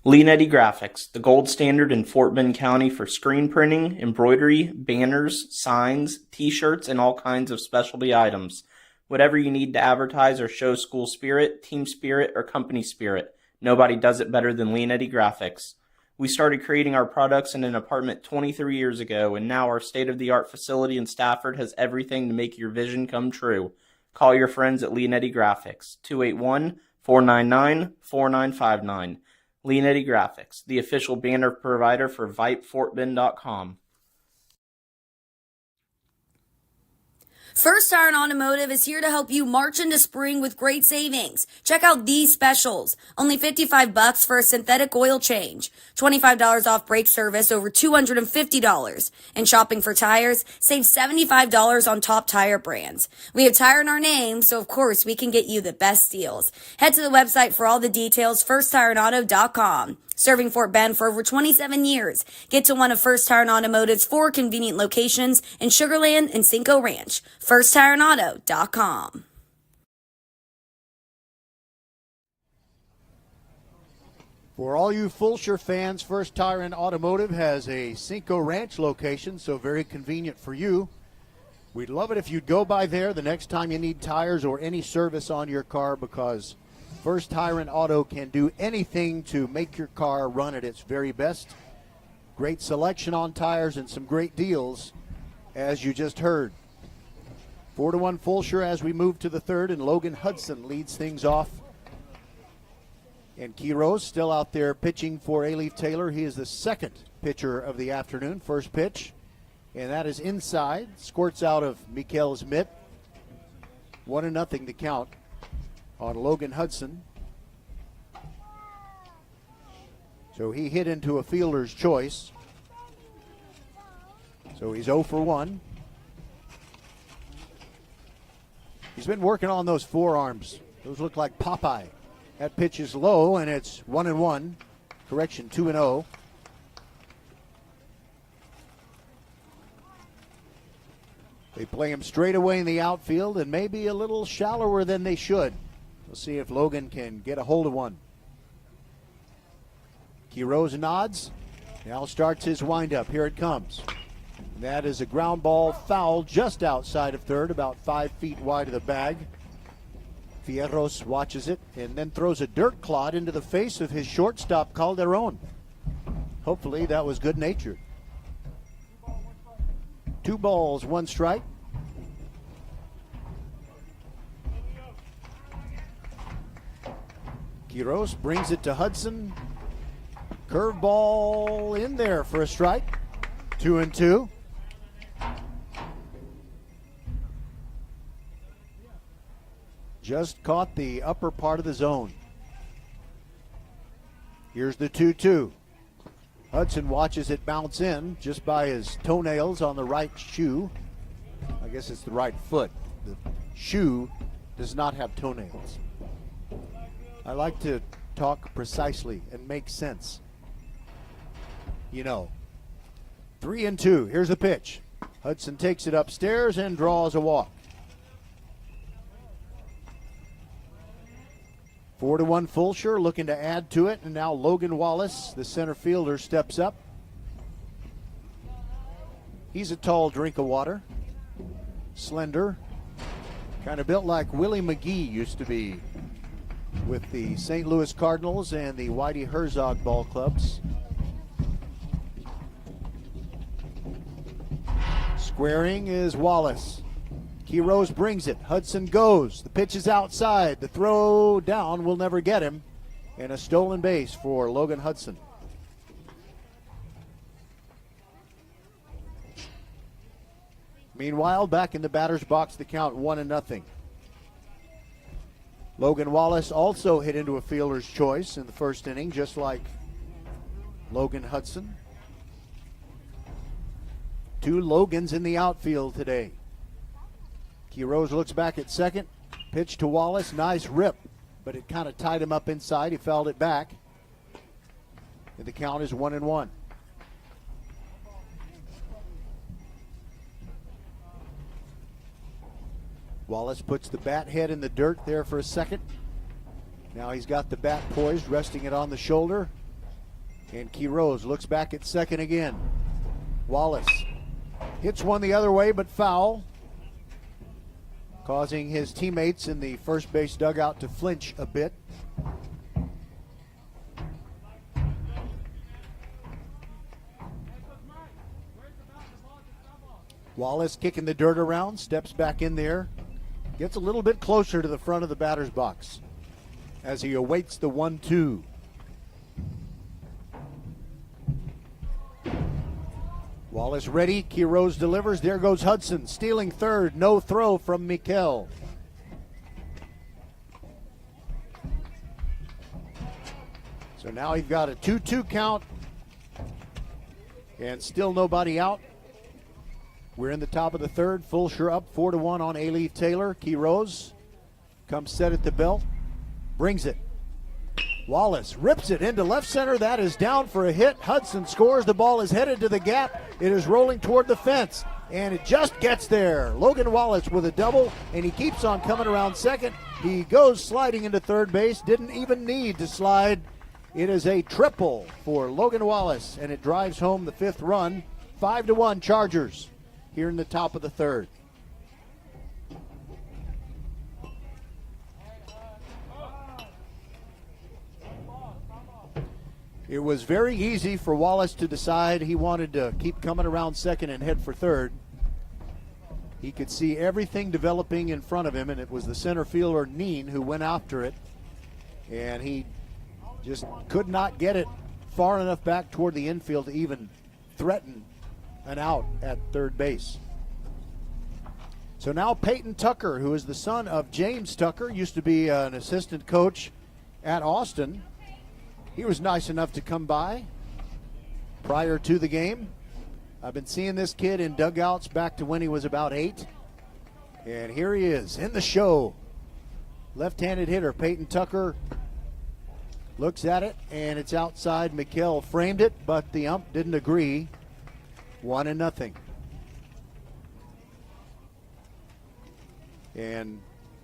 Leanetti Graphics, the gold standard in Fort Bend County for screen printing, embroidery, banners, signs, t-shirts, and all kinds of specialty items. Whatever you need to advertise or show school spirit, team spirit, or company spirit, nobody does it better than Leanetti Graphics. We started creating our products in an apartment 23 years ago, and now our state-of-the-art facility in Stafford has everything to make your vision come true. Call your friends at Leanetti Graphics, 281-499-4959. Leanetti Graphics, the official banner provider for Vype, FortBend.com. First Tire and Automotive is here to help you march into spring with great savings. Check out these specials. Only $55 for a synthetic oil change. $25 off brake service over $250. And shopping for tires, save $75 on top tire brands. We have tire in our name, so of course we can get you the best deals. Head to the website for all the details, firsttireandauto.com. Serving Fort Bend for over 27 years. Get to one of First Tire and Automotive's 4 convenient locations in Sugar Land and Cinco Ranch. FirstTireandAuto.com. For all you Fulshear fans, First Tire and Automotive has a Cinco Ranch location, so very convenient for you. We'd love it if you'd go by there the next time you need tires or any service on your car, because First Tire and Auto can do anything to make your car run at its very best. Great selection on tires and some great deals, as you just heard. 4-1 Fulshear as we move to the third, and Logan Hudson leads things off. And Quiroz still out there pitching for A-Leaf Taylor. He is the second pitcher of the afternoon. First pitch, and that is inside. Squirts out of Mikel's mitt. 1-0 the count on Logan Hudson. So he hit into a fielder's choice. So he's 0 for 1. He's been working on those forearms. Those look like Popeye. That pitch is low, and it's 1-1. Correction, 2-0. They play him straight away in the outfield and maybe a little shallower than they should. We'll see if Logan can get a hold of one. Quiroz nods. Now starts his windup. Here it comes. That is a ground ball foul just outside of third, about 5 feet wide of the bag. Fierros watches it and then throws a dirt clod into the face of his shortstop, Calderon. Hopefully that was good-natured. 2 balls, 1 strike. Quiroz brings it to Hudson. Curveball in there for a strike. 2-2. Just caught the upper part of the zone. Here's the 2-2. Hudson watches it bounce in just by his toenails on the right shoe. I guess it's the right foot. The shoe does not have toenails. I like to talk precisely and make sense. You know. 3-2. Here's the pitch. Hudson takes it upstairs and draws a walk. 4-1 Fulshear looking to add to it, and now Logan Wallace, the center fielder, steps up. He's a tall drink of water, slender, kind of built like Willie McGee used to be with the St. Louis Cardinals and the Whitey Herzog ball clubs. Squaring is Wallace. Quiroz brings it. Hudson goes. The pitch is outside. The throw down will never get him. And a stolen base for Logan Hudson. Meanwhile, back in the batter's box, the count 1-0. Logan Wallace also hit into a fielder's choice in the first inning, just like Logan Hudson. 2 Logans in the outfield today. Quiroz looks back at second. Pitch to Wallace. Nice rip, but it kind of tied him up inside. He fouled it back. And the count is 1-1. Wallace puts the bat head in the dirt there for a second. Now he's got the bat poised, resting it on the shoulder. And Quiroz looks back at second again. Wallace hits one the other way, but foul, causing his teammates in the first base dugout to flinch a bit. Wallace kicking the dirt around, steps back in there, gets a little bit closer to the front of the batter's box as he awaits the 1-2. Wallace ready. Key Rose delivers. There goes Hudson. Stealing third. No throw from Mikel. So now you've got a 2-2 count. And still nobody out. We're in the top of the third. Fulshear up 4-1 on A-Leaf Taylor. Key Rose comes set at the belt. Brings it. Wallace rips it into left center. That is down for a hit. Hudson scores. The ball is headed to the gap. It is rolling toward the fence, and it just gets there. Logan Wallace with a double, and he keeps on coming around second. He goes sliding into third base. Didn't even need to slide. It is a triple for Logan Wallace, and it drives home the fifth run. 5-1 Chargers here in the top of the third. It was very easy for Wallace to decide he wanted to keep coming around second and head for third. He could see everything developing in front of him, and it was the center fielder, Neen, who went after it. And he just could not get it far enough back toward the infield to even threaten an out at third base. So now Peyton Tucker, who is the son of James Tucker, used to be an assistant coach at Austin. He was nice enough to come by prior to the game. I've been seeing this kid in dugouts back to when he was about 8. And here he is in the show. Left-handed hitter Peyton Tucker looks at it, and it's outside. Mikel framed it, but the ump didn't agree. 1-0. And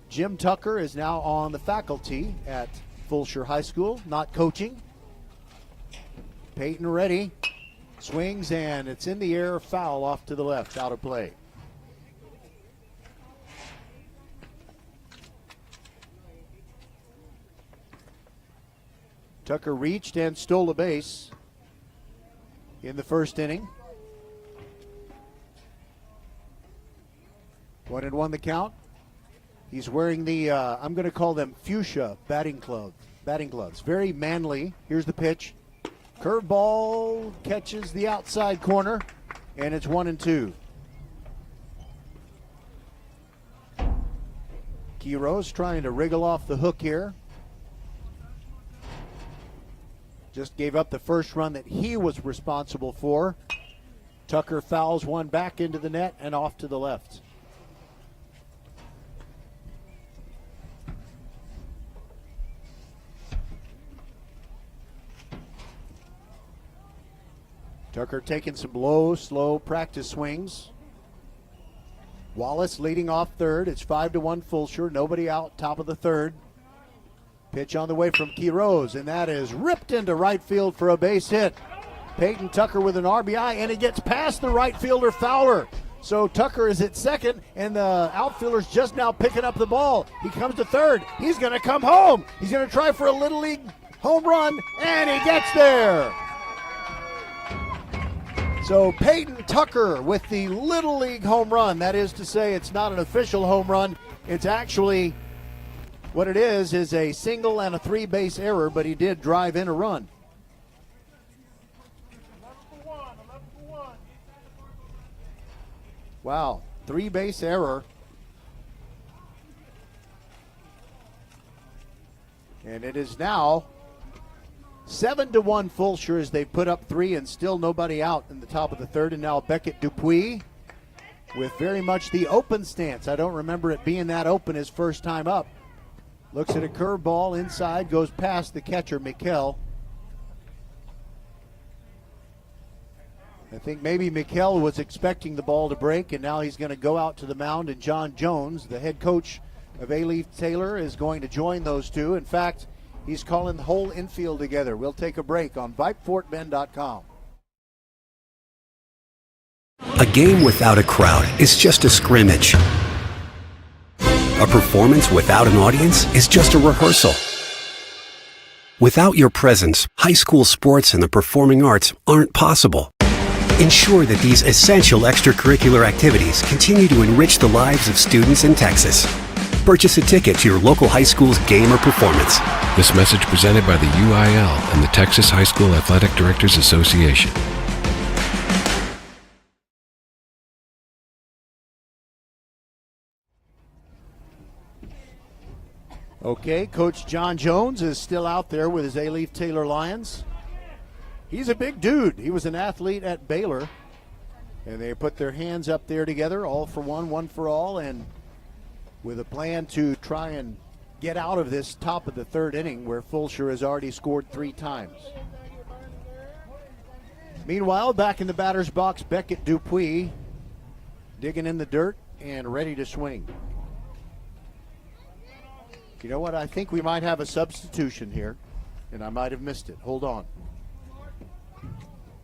Jim Tucker is now on the faculty at Fulshear High School, not coaching. Peyton ready, swings, and it's in the air, foul off to the left, out of play. Tucker reached and stole a base in the first inning. 1-1 the count. He's wearing the, I'm going to call them fuchsia batting gloves. Very manly. Here's the pitch. Curveball catches the outside corner, and it's 1-2. Key Rose trying to wriggle off the hook here. Just gave up the first run that he was responsible for. Tucker fouls one back into the net and off to the left. Tucker taking some low, slow practice swings. Wallace leading off third. It's 5-1 Fulshear. Nobody out, top of the third. Pitch on the way from Key Rose, and that is ripped into right field for a base hit. Peyton Tucker with an RBI, and it gets past the right fielder Fowler. So Tucker is at second, and the outfielder's just now picking up the ball. He comes to third. He's going to come home. He's going to try for a Little League home run, and he gets there. So Peyton Tucker with the Little League home run. That is to say, it's not an official home run. It's actually, what it is a single and a three-base error, but he did drive in a run. Wow, three-base error. And it is now 7-1 Fulshear as they put up 3 and still nobody out in the top of the third. And now Beckett Dupuis with very much the open stance. I don't remember it being that open his first time up. Looks at a curveball inside, goes past the catcher, Mikel. I think maybe Mikel was expecting the ball to break, and now he's going to go out to the mound, and John Jones, the head coach of A-Leaf Taylor, is going to join those two. In fact, he's calling the whole infield together. We'll take a break on VypeFortBend.com. A game without a crowd is just a scrimmage. A performance without an audience is just a rehearsal. Without your presence, high school sports and the performing arts aren't possible. Ensure that these essential extracurricular activities continue to enrich the lives of students in Texas. Purchase a ticket to your local high school's game or performance. This message presented by the UIL and the Texas High School Athletic Directors Association. Okay, Coach John Jones is still out there with his A-Leaf Taylor Lions. He's a big dude. He was an athlete at Baylor. And they put their hands up there together, all for one, one for all, and with a plan to try and get out of this top of the third inning where Fulshear has already scored 3 times. Meanwhile, back in the batter's box, Beckett Dupuis digging in the dirt and ready to swing. You know what? I think we might have a substitution here, and I might have missed it. Hold on.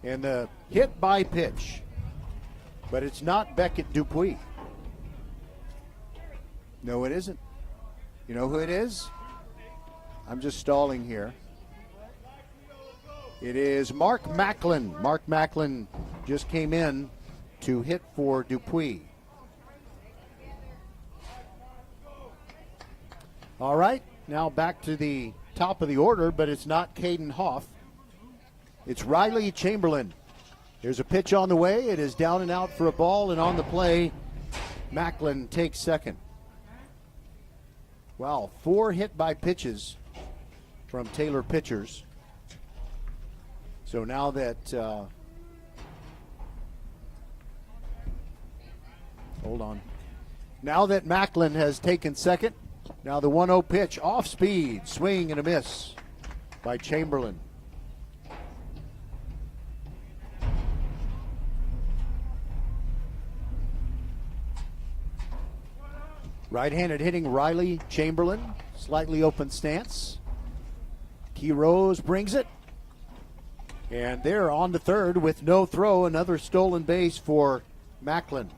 And the hit by pitch, but it's not Beckett Dupuis. No, it isn't. You know who it is? I'm just stalling here. It is Mark Macklin. Mark Macklin just came in to hit for Dupuis. All right, now back to the top of the order, but it's not Caden Hoff. It's Riley Chamberlain. There's a pitch on the way. It is down and out for a ball, and on the play, Macklin takes second. Wow, 4 hit by pitches from Taylor pitchers. So now that, hold on. Now that Macklin has taken second, now the 1-0 pitch, off speed, swing and a miss by Chamberlain. Right-handed hitting Riley Chamberlain, slightly open stance. Key Rose brings it. And they're on to third with no throw, another stolen base for Macklin.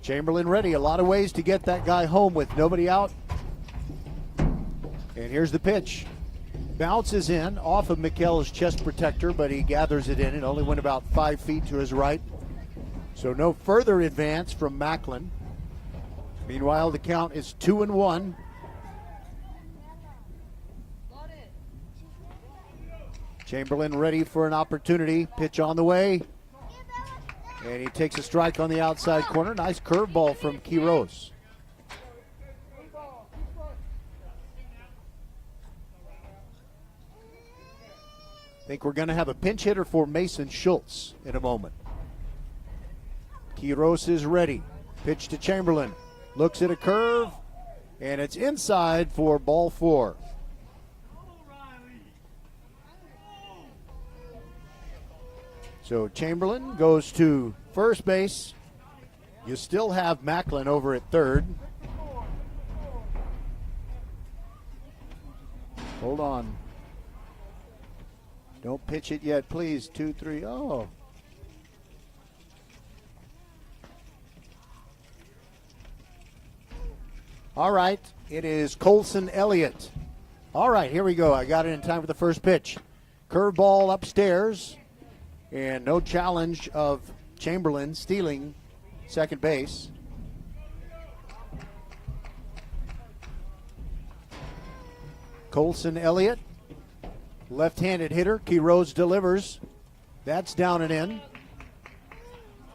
Chamberlain ready, a lot of ways to get that guy home with nobody out. And here's the pitch. Bounces in off of Mikkel's chest protector, but he gathers it in. It only went about 5 feet to his right. So no further advance from Macklin. Meanwhile, the count is 2-1. Chamberlain ready for an opportunity. Pitch on the way. And he takes a strike on the outside corner. Nice curveball from Quiroz. I think we're going to have a pinch hitter for Mason Schultz in a moment. Quiroz is ready. Pitch to Chamberlain. Looks at a curve, and it's inside for ball 4. So Chamberlain goes to first base. You still have Macklin over at third. Hold on. Don't pitch it yet, please. 2-3. Oh. All right. It is Colson Elliott. All right, here we go. I got it in time for the first pitch. Curveball upstairs. And no challenge of Chamberlain stealing second base. Colson Elliott, left-handed hitter. Quiroz delivers. That's down and in.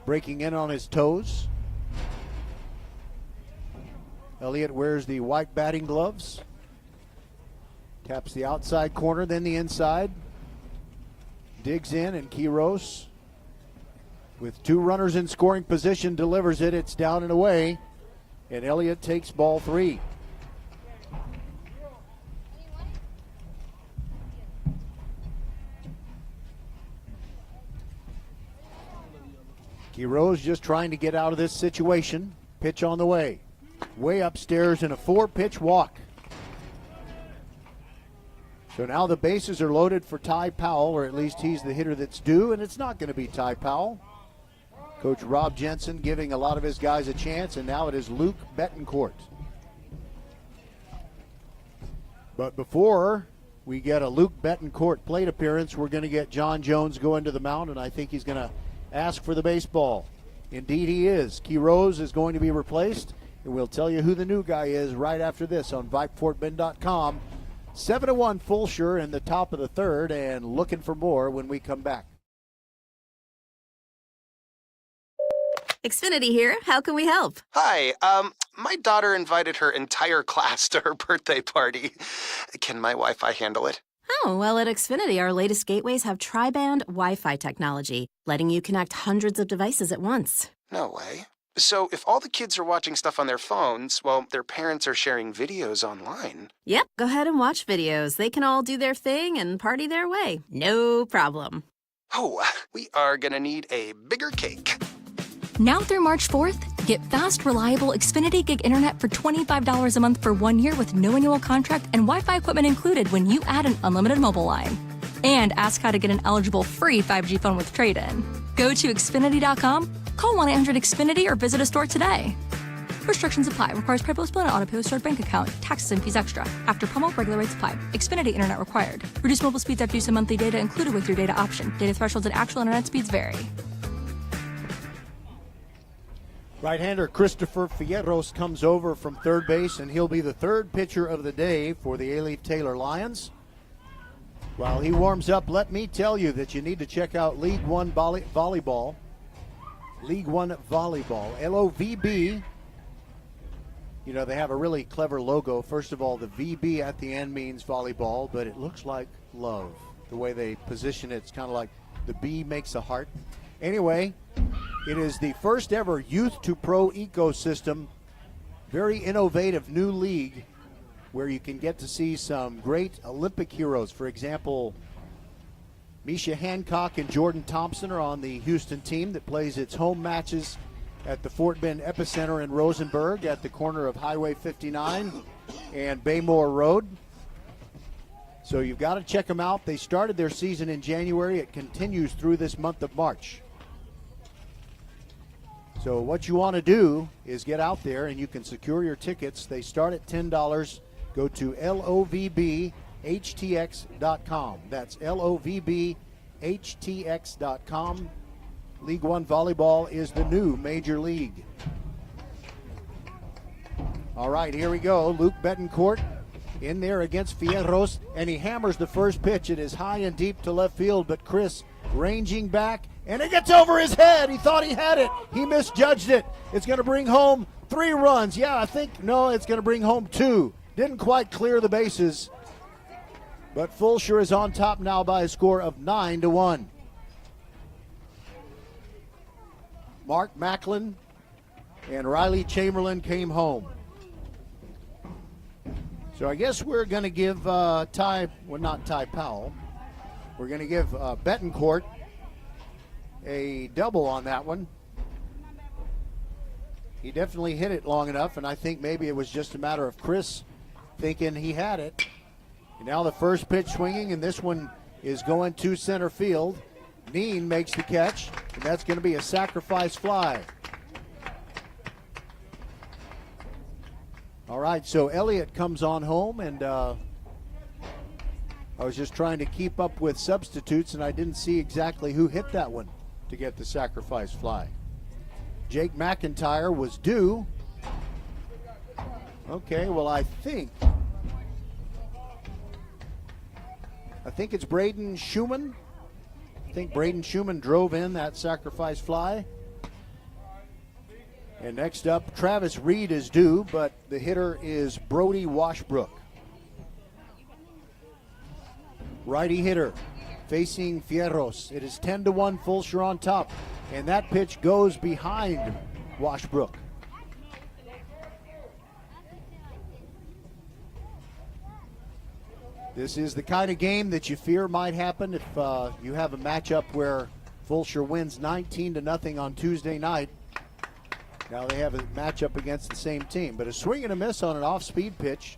Breaking in on his toes. Elliott wears the white batting gloves. Taps the outside corner, then the inside. Digs in, and Quiroz, with 2 runners in scoring position, delivers it. It's down and away, and Elliott takes ball 3. Quiroz just trying to get out of this situation. Pitch on the way. Way upstairs in a 4-pitch walk. So now the bases are loaded for Ty Powell, or at least he's the hitter that's due, and it's not going to be Ty Powell. Coach Rob Jensen giving a lot of his guys a chance, and now it is Luke Betancourt. But before we get a Luke Betancourt plate appearance, we're going to get John Jones going to the mound, and I think he's going to ask for the baseball. Indeed he is. Quiroz is going to be replaced, and we'll tell you who the new guy is right after this on VypeFortBend.com. 7-1 Fulshear in the top of the third, and looking for more when we come back. Xfinity here. How can we help? Hi, my daughter invited her entire class to her birthday party. Can my Wi-Fi handle it? Oh, well, at Xfinity, our latest gateways have tri-band Wi-Fi technology, letting you connect hundreds of devices at once. No way. So if all the kids are watching stuff on their phones, well, their parents are sharing videos online. Yep, go ahead and watch videos. They can all do their thing and party their way. No problem. Oh, we are gonna need a bigger cake. Now through March 4th, get fast, reliable Xfinity Gig Internet for $25 a month for 1 year with no annual contract and Wi-Fi equipment included when you add an unlimited mobile line. And ask how to get an eligible free 5G phone with trade-in. Go to Xfinity.com, call 1-800-XFINITY or visit a store today. Restrictions apply. Requires PayPal and auto-pay with stored bank account. Taxes and fees extra. After promo, regular rates apply. Xfinity Internet required. Reduced mobile speeds after use of monthly data included with your data option. Data thresholds and actual internet speeds vary. Right-hander Christopher Fierros comes over from third base, and he'll be the third pitcher of the day for the A-Leaf Taylor Lions. While he warms up, let me tell you that you need to check out League One Volleyball. League One Volleyball, LOVB. You know, they have a really clever logo. First of all, the VB at the end means volleyball, but it looks like love. The way they position it, it's kind of like the B makes a heart. Anyway, it is the first ever youth to pro ecosystem, very innovative new league where you can get to see some great Olympic heroes. For example, Misha Hancock and Jordan Thompson are on the Houston team that plays its home matches at the Fort Bend Epicenter in Rosenberg at the corner of Highway 59 and Baymore Road. So you've got to check them out. They started their season in January. It continues through this month of March. So what you want to do is get out there and you can secure your tickets. They start at $10. Go to LOVBHTX.com. That's LOVBHTX.com. League One Volleyball is the new major league. All right, here we go. Luke Betancourt in there against Fierros, and he hammers the first pitch. It is high and deep to left field, but Chris ranging back, and it gets over his head. He thought he had it. He misjudged it. It's going to bring home 3 runs. Yeah, it's going to bring home 2. Didn't quite clear the bases, but Fulshear is on top now by a score of 9-1. Mark Macklin and Riley Chamberlain came home. So I guess we're going to give not Ty Powell. We're going to give Betancourt a double on that one. He definitely hit it long enough, and I think maybe it was just a matter of Chris thinking he had it. And now the first pitch swinging, and this one is going to center field. Neen makes the catch, and that's going to be a sacrifice fly. All right, so Elliott comes on home, and I was just trying to keep up with substitutes, and I didn't see exactly who hit that one to get the sacrifice fly. Jake McIntyre was due. Okay, well, I think it's Braden Schumann. I think Braden Schumann drove in that sacrifice fly. And next up, Travis Reed is due, but the hitter is Brody Washbrook. Righty hitter facing Fierros. It is 10-1, Fulshear on top. And that pitch goes behind Washbrook. This is the kind of game that you fear might happen if you have a matchup where Fulshear wins 19-0 on Tuesday night. Now they have a matchup against the same team. But a swing and a miss on an off-speed pitch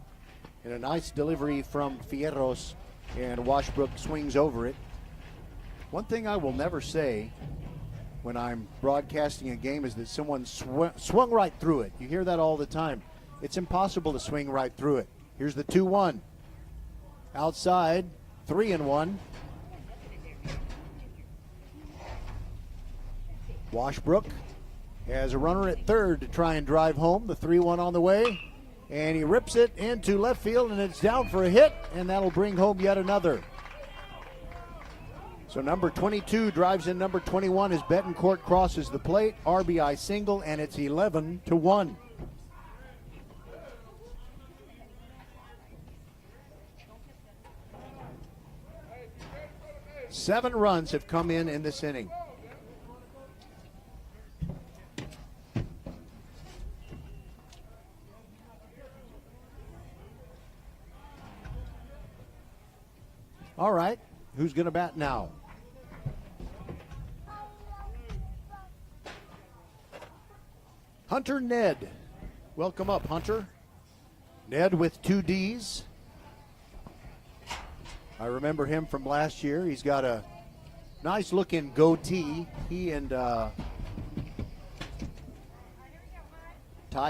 and a nice delivery from Fierros, and Washbrook swings over it. One thing I will never say when I'm broadcasting a game is that someone swung right through it. You hear that all the time. It's impossible to swing right through it. Here's the 2-1. Outside, 3-1. Washbrook has a runner at third to try and drive home. The 3-1 on the way. And he rips it into left field, and it's down for a hit, and that'll bring home yet another. So number 22 drives in number 21 as Betancourt crosses the plate. RBI single, and it's 11-1. Seven runs have come in this inning. All right, who's going to bat now? Hunter Ned. Welcome up, Hunter. Ned with 2 Ds. I remember him from last year. He's got a nice looking goatee. He and Ty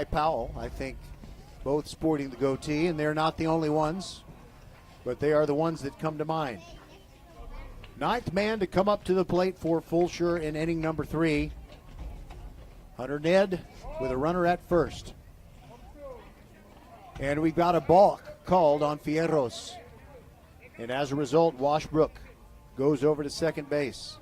Powell, I think, both sporting the goatee, and they're not the only ones, but they are the ones that come to mind. 9th man to come up to the plate for Fulshear in inning number 3. Hunter Ned with a runner at first. And we've got a balk called on Fierros. And as a result, Washbrook goes over to second base.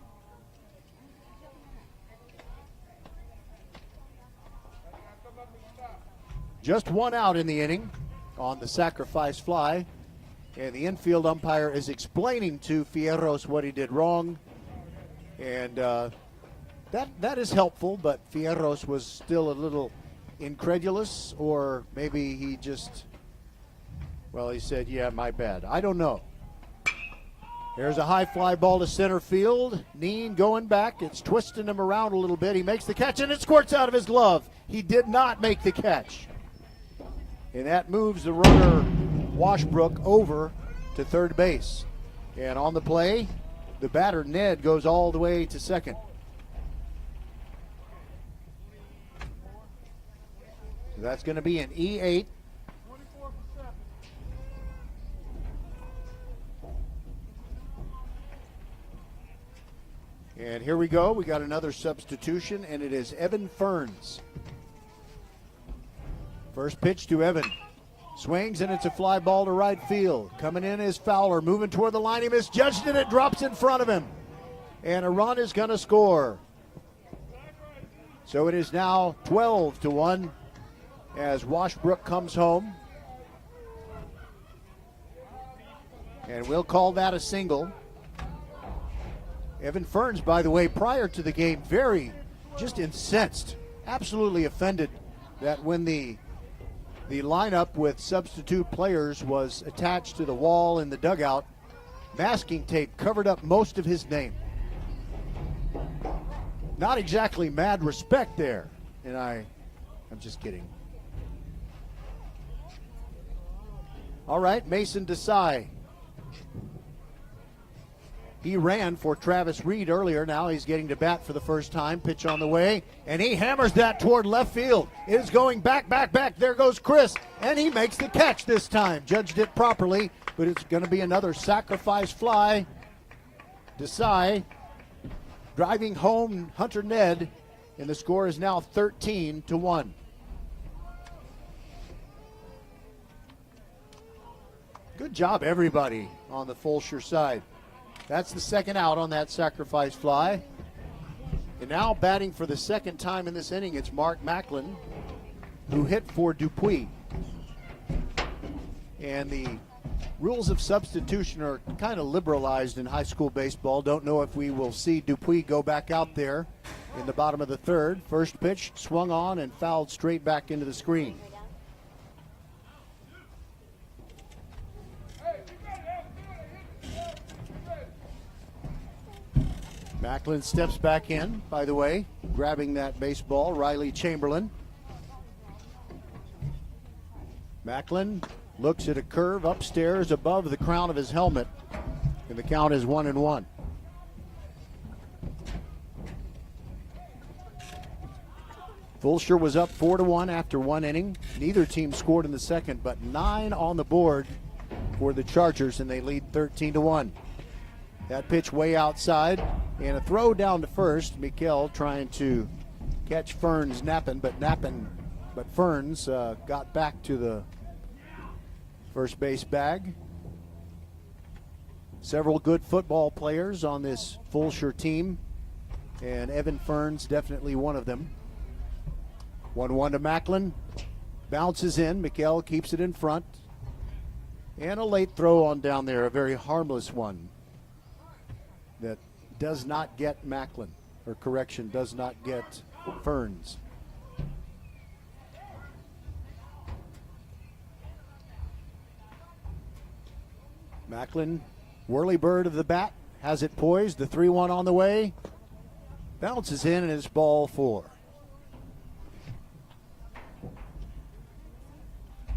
Just 1 out in the inning on the sacrifice fly. And the infield umpire is explaining to Fierros what he did wrong. And that is helpful, but Fierros was still a little incredulous, or maybe he just, well, he said, yeah, my bad. I don't know. There's a high fly ball to center field. Neen going back. It's twisting him around a little bit. He makes the catch, and it squirts out of his glove. He did not make the catch. And that moves the runner, Washbrook, over to third base. And on the play, the batter, Ned, goes all the way to second. So that's going to be an E8. And here we go. We got another substitution, and it is Evan Ferns. First pitch to Evan. Swings, and it's a fly ball to right field. Coming in is Fowler, moving toward the line. He misjudged it. It drops in front of him. And a run is going to score. So it is now 12-1 as Washbrook comes home. And we'll call that a single. Evan Ferns, by the way, prior to the game, very just incensed, absolutely offended that when the lineup with substitute players was attached to the wall in the dugout, masking tape covered up most of his name. Not exactly mad respect there, and I'm just kidding. All right, Mason Desai. He ran for Travis Reed earlier. Now he's getting to bat for the first time. Pitch on the way, and he hammers that toward left field. It is going back. There goes Chris, and he makes the catch this time. Judged it properly, but it's going to be another sacrifice fly. Desai driving home Hunter Ned, and the score is now 13-1. Good job, everybody, on the Fulshear side. That's the second out on that sacrifice fly. And now batting for the second time in this inning, it's Mark Macklin, who hit for Dupuis. And the rules of substitution are kind of liberalized in high school baseball. Don't know if we will see Dupuis go back out there in the bottom of the third. First pitch swung on and fouled straight back into the screen. Macklin steps back in, by the way, grabbing that baseball, Riley Chamberlain. Macklin looks at a curve upstairs above the crown of his helmet, and the count is 1-1. Fulshear was up 4-1 after one inning. Neither team scored in the second, but 9 on the board for the Chargers, and they lead 13-1. That pitch way outside, and a throw down to first. Mikel trying to catch Ferns napping, but Ferns got back to the first base bag. Several good football players on this Fulshear team, and Evan Fern's definitely one of them. 1-1 to Macklin. Bounces in. Mikkel keeps it in front. And a late throw on down there, a very harmless one that does not get Macklin, or correction, does not get Ferns. Macklin, whirly bird of the bat, has it poised. The 3-1 on the way. Bounces in, and it's ball 4.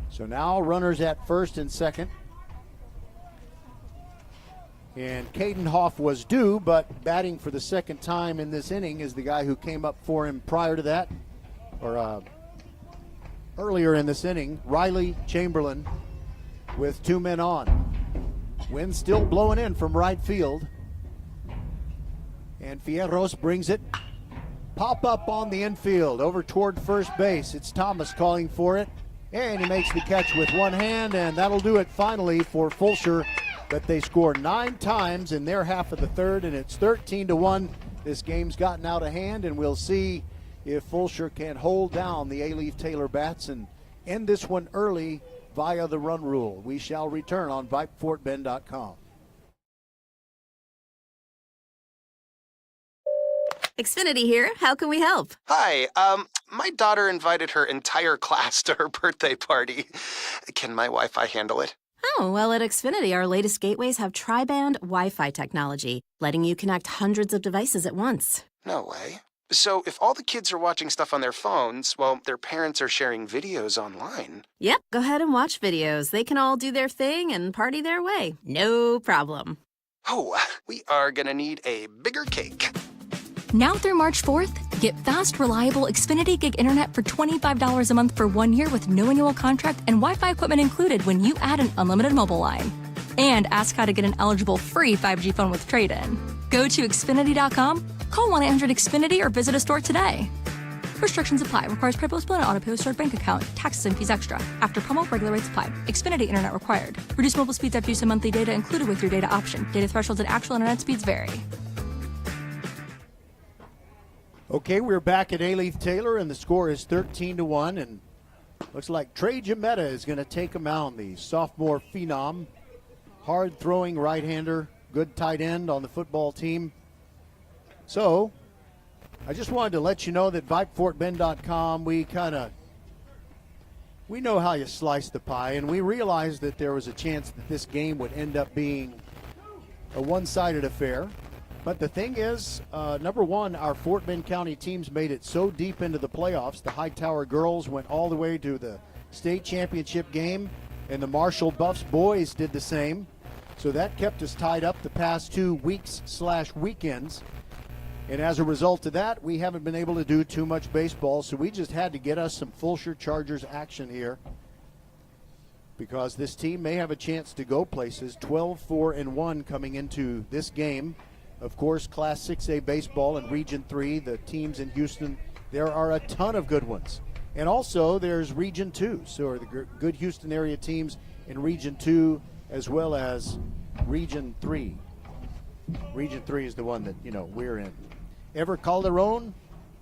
So now runners at first and second. And Caden Hoff was due, but batting for the second time in this inning is the guy who came up for him prior to that, or earlier in this inning, Riley Chamberlain, with 2 men on. Wind still blowing in from right field. And Fierros brings it. Pop up on the infield over toward first base. It's Thomas calling for it. And he makes the catch with one hand, and that'll do it finally for Fulshear. But they score 9 times in their half of the third, and it's 13-1. This game's gotten out of hand, and we'll see if Fulshear can hold down the A-Leaf Taylor bats and end this one early via the run rule. We shall return on VypeFortBend.com. Xfinity here. How can we help? Hi, my daughter invited her entire class to her birthday party. Can my Wi-Fi handle it? Oh, well, at Xfinity, our latest gateways have tri-band Wi-Fi technology, letting you connect hundreds of devices at once. No way. So if all the kids are watching stuff on their phones, well, their parents are sharing videos online. Yep, go ahead and watch videos. They can all do their thing and party their way. No problem. Oh, we are gonna need a bigger cake. Now through March 4th, get fast, reliable Xfinity Gig Internet for $25 a month for 1 year with no annual contract and Wi-Fi equipment included when you add an unlimited mobile line. And ask how to get an eligible free 5G phone with trade-in. Go to Xfinity.com, call 1-800-XFINITY, or visit a store today. Restrictions apply. Requires PayPal and auto-pay with stored bank account. Taxes and fees extra. After promo, regular rates apply. Xfinity Internet required. Reduced mobile speeds after use of monthly data included with your data option. Data thresholds and actual internet speeds vary. Okay, we're back at A-Leaf Taylor, and the score is 13-1, and looks like Trey Jametta is going to take him out, the sophomore phenom. Hard-throwing right-hander, good tight end on the football team. So, I just wanted to let you know that VypeFortBend.com, we know how you slice the pie, and we realized that there was a chance that this game would end up being a one-sided affair. But the thing is, number one, our Fort Bend County teams made it so deep into the playoffs. The Hightower girls went all the way to the state championship game, and the Marshall Buffs boys did the same. So that kept us tied up the past 2 weeks/weekends. And as a result of that, we haven't been able to do too much baseball, so we just had to get us some Fulshear Chargers action here, because this team may have a chance to go places. 12-4-1 coming into this game. Of course, Class 6A baseball in Region 3, the teams in Houston, there are a ton of good ones. And also there's Region 2, so the good Houston area teams in Region 2 as well as Region 3. Region 3 is the one that, we're in. Ever Calderon,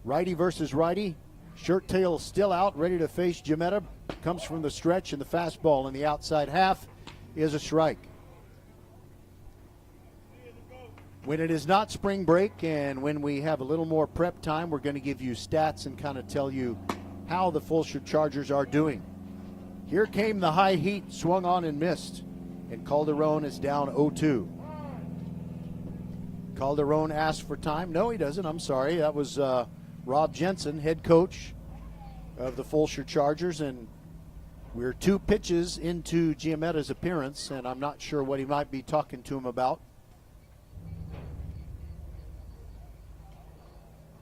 righty versus righty. Shirt tail still out, ready to face Jametta. Comes from the stretch, and the fastball in the outside half is a strike. When it is not spring break and when we have a little more prep time, we're going to give you stats and kind of tell you how the Fulshear Chargers are doing. Here came the high heat, swung on and missed, and Calderon is down 0-2. Calderon asked for time. No, he doesn't. I'm sorry. That was Rob Jensen, head coach of the Fulshear Chargers, and we're 2 pitches into Giametta's appearance, and I'm not sure what he might be talking to him about.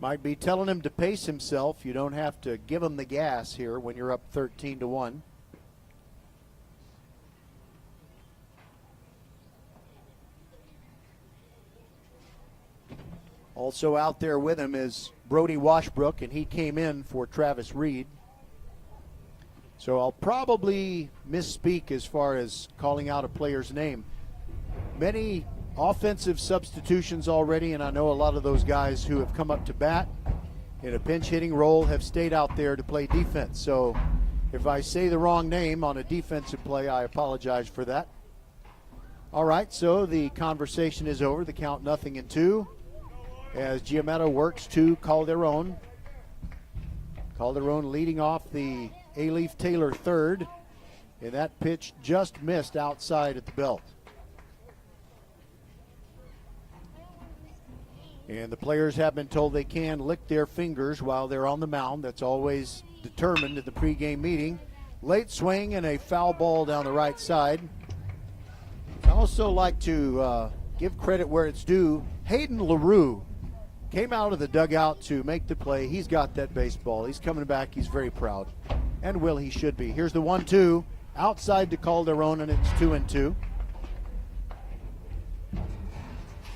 Might be telling him to pace himself. You don't have to give him the gas here when you're up 13-1. Also out there with him is Brody Washbrook, and he came in for Travis Reed. So I'll probably misspeak as far as calling out a player's name. many offensive substitutions already, and I know a lot of those guys who have come up to bat in a pinch hitting role have stayed out there to play defense. So if I say the wrong name on a defensive play, I apologize for that. All right, so the conversation is over. The count 0-2 as Giametta works to Calderon. Calderon leading off the A-Leaf Taylor third, and that pitch just missed outside at the belt. And the players have been told they can lick their fingers while they're on the mound. That's always determined at the pregame meeting. Late swing and a foul ball down the right side. I also like to give credit where it's due. Hayden LaRue came out of the dugout to make the play. He's got that baseball. He's coming back. He's very proud. And he should be. Here's the 1-2 outside to Calderon, and it's 2-2.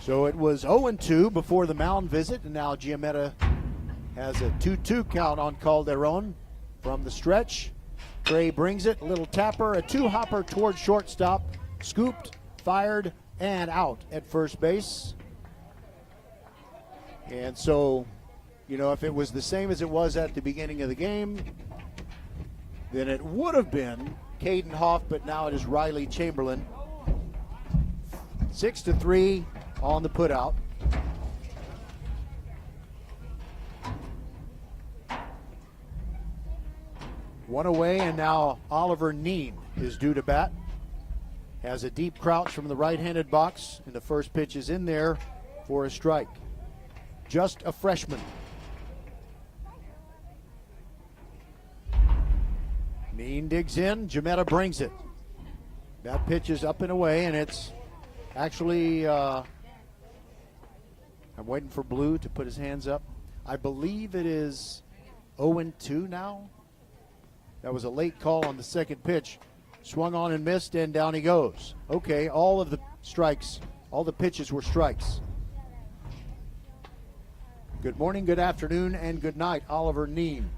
So it was 0-2 before the mound visit, and now Giametta has a 2-2 count on Calderon from the stretch. Trey brings it, a little tapper, a two-hopper towards shortstop, scooped, fired, and out at first base. And so, if it was the same as it was at the beginning of the game, then it would have been Caden Hoff, but now it is Riley Chamberlain. 6-3 on the putout. One away, and now Oliver Neen is due to bat. Has a deep crouch from the right-handed box, and the first pitch is in there for a strike. Just a freshman. Neen digs in, Giametta brings it. That pitch is up and away, and it's actually, I'm waiting for Blue to put his hands up. I believe it is 0-2 now. That was a late call on the second pitch. Swung on and missed, and down he goes. Okay, all of the strikes, all the pitches were strikes. Good morning, good afternoon, and good night, Oliver Neen.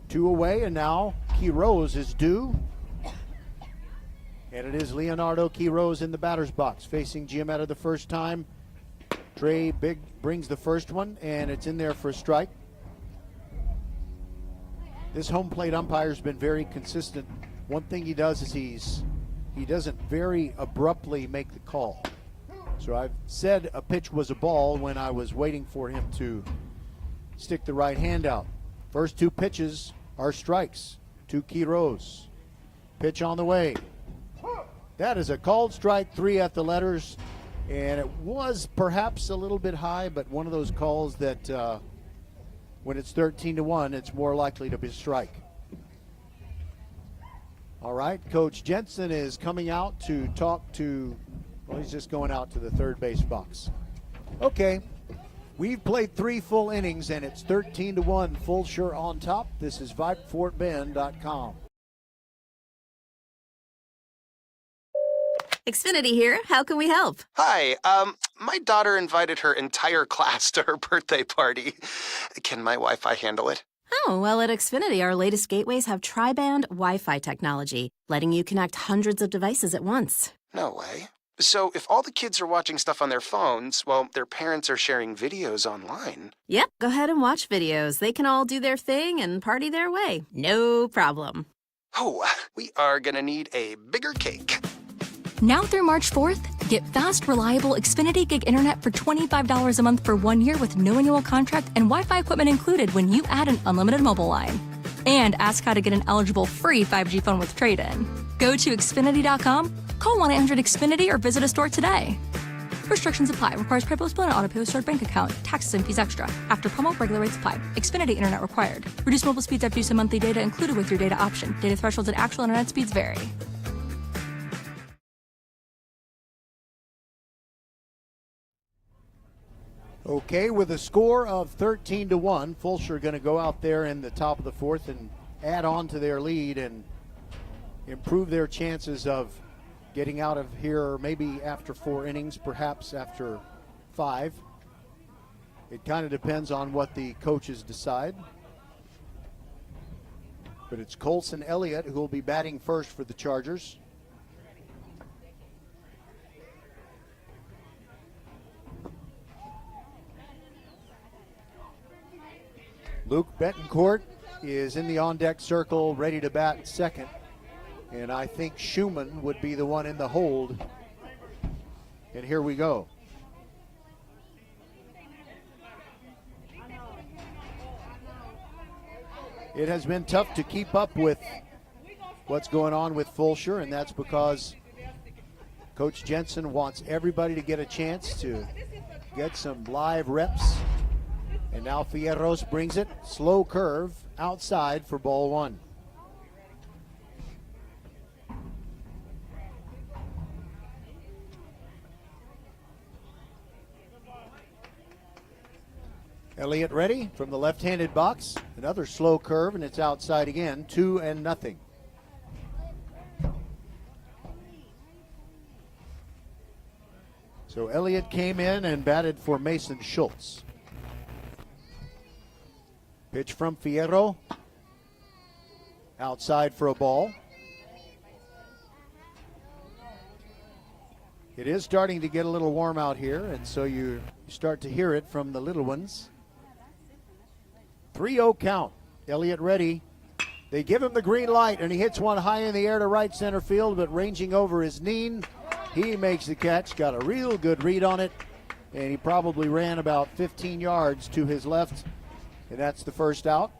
2 away, and now Quiroz is due. And it is Leonardo Quiroz in the batter's box, facing Giametta the first time. Trey brings the first one, and it's in there for a strike. This home plate umpire's been very consistent. One thing he does is he doesn't very abruptly make the call. So I've said a pitch was a ball when I was waiting for him to stick the right hand out. First 2 pitches are strikes to Quiroz. Pitch on the way. That is a called strike, 3 at the letters, and it was perhaps a little bit high, but one of those calls that when it's 13-1, it's more likely to be a strike. All right, Coach Jensen is coming out to talk to, he's just going out to the third base box. Okay, we've played 3 full innings, and it's 13-1, Fulshear on top. This is VypeFortBend.com. Xfinity here. How can we help? Hi, my daughter invited her entire class to her birthday party. Can my Wi-Fi handle it? Oh, well, at Xfinity, our latest gateways have tri-band Wi-Fi technology, letting you connect hundreds of devices at once. No way. So if all the kids are watching stuff on their phones, well, their parents are sharing videos online. Yep, go ahead and watch videos. They can all do their thing and party their way. No problem. Oh, we are gonna need a bigger cake. Now through March 4th, get fast, reliable Xfinity Gig Internet for $25 a month for 1 year with no annual contract and Wi-Fi equipment included when you add an unlimited mobile line. And ask how to get an eligible free 5G phone with trade-in. Go to Xfinity.com, call 1-800-XFINITY, or visit a store today. Restrictions apply. Requires PayPal and auto-pay stored bank account. Taxes and fees extra. After promo, regular rates apply. Xfinity Internet required. Reduced mobile speeds after use of monthly data included with your data option. Data thresholds and actual internet speeds vary. Okay, with a score of 13-1, Fulshear going to go out there in the top of the 4th and add on to their lead and improve their chances of getting out of here maybe after 4 innings, perhaps after 5. It kind of depends on what the coaches decide. But it's Colson Elliott who will be batting first for the Chargers. Luke Betancourt is in the on-deck circle, ready to bat second. And I think Schumann would be the one in the hold. And here we go. It has been tough to keep up with what's going on with Fulshear, and that's because Coach Jensen wants everybody to get a chance to get some live reps. And now Fierros brings it, slow curve, outside for ball one. Elliott ready from the left-handed box. Another slow curve, and it's outside again, 2-0. So Elliott came in and batted for Mason Schultz. Pitch from Fierro. Outside for a ball. It is starting to get a little warm out here, and so you start to hear it from the little ones. 3-0 count. Elliott ready. They give him the green light, and he hits one high in the air to right center field, but ranging over his knee. He makes the catch, got a real good read on it, and he probably ran about 15 yards to his left, and that's the first out.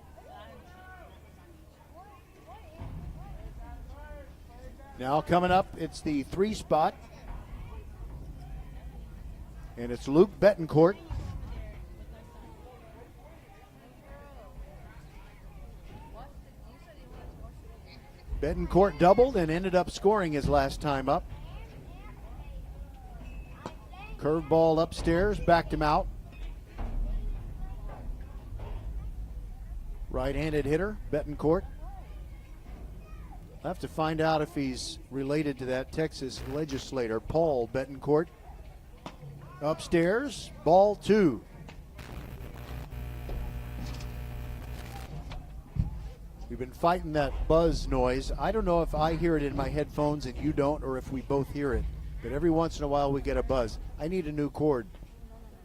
Now coming up, it's the 3 spot, and it's Luke Betancourt. Betancourt doubled and ended up scoring his last time up. Curveball upstairs, backed him out. Right-handed hitter, Betancourt. I'll have to find out if he's related to that Texas legislator, Paul Betancourt. Upstairs, ball 2. We've been fighting that buzz noise. I don't know if I hear it in my headphones and you don't, or if we both hear it. But every once in a while we get a buzz. I need a new cord.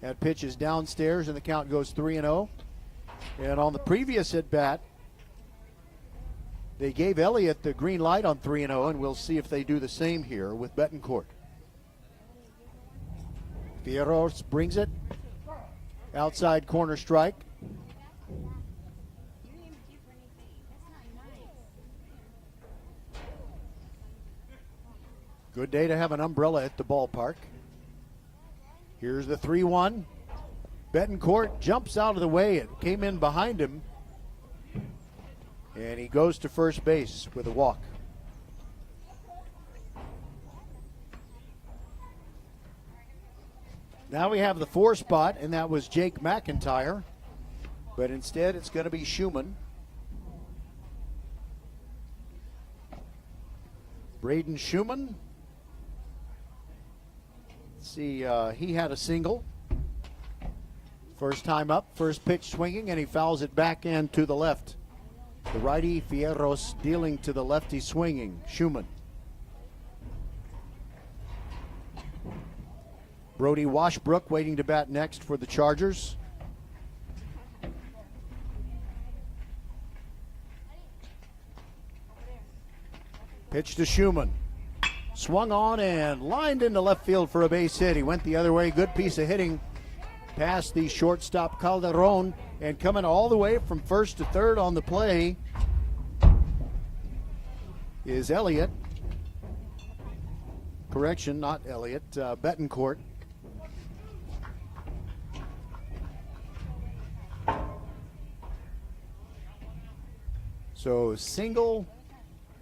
That pitch is downstairs and the count goes 3-0. And on the previous at bat, they gave Elliott the green light on 3-0, and we'll see if they do the same here with Betancourt. Fierros brings it. Outside corner strike. Good day to have an umbrella at the ballpark. Here's the 3-1. Betancourt jumps out of the way. It came in behind him. And he goes to first base with a walk. Now we have the 4 spot, and that was Jake McIntyre. But instead it's going to be Schumann. Braden Schumann. See, he had a single. First time up, first pitch swinging, and he fouls it back in to the left. The righty, Fierros, dealing to the lefty swinging, Schumann. Brody Washbrook waiting to bat next for the Chargers. Pitch to Schumann. Swung on and lined into left field for a base hit. He went the other way. Good piece of hitting past the shortstop Calderon, and coming all the way from first to third on the play is Elliott. Correction, not Elliott, Betancourt. So single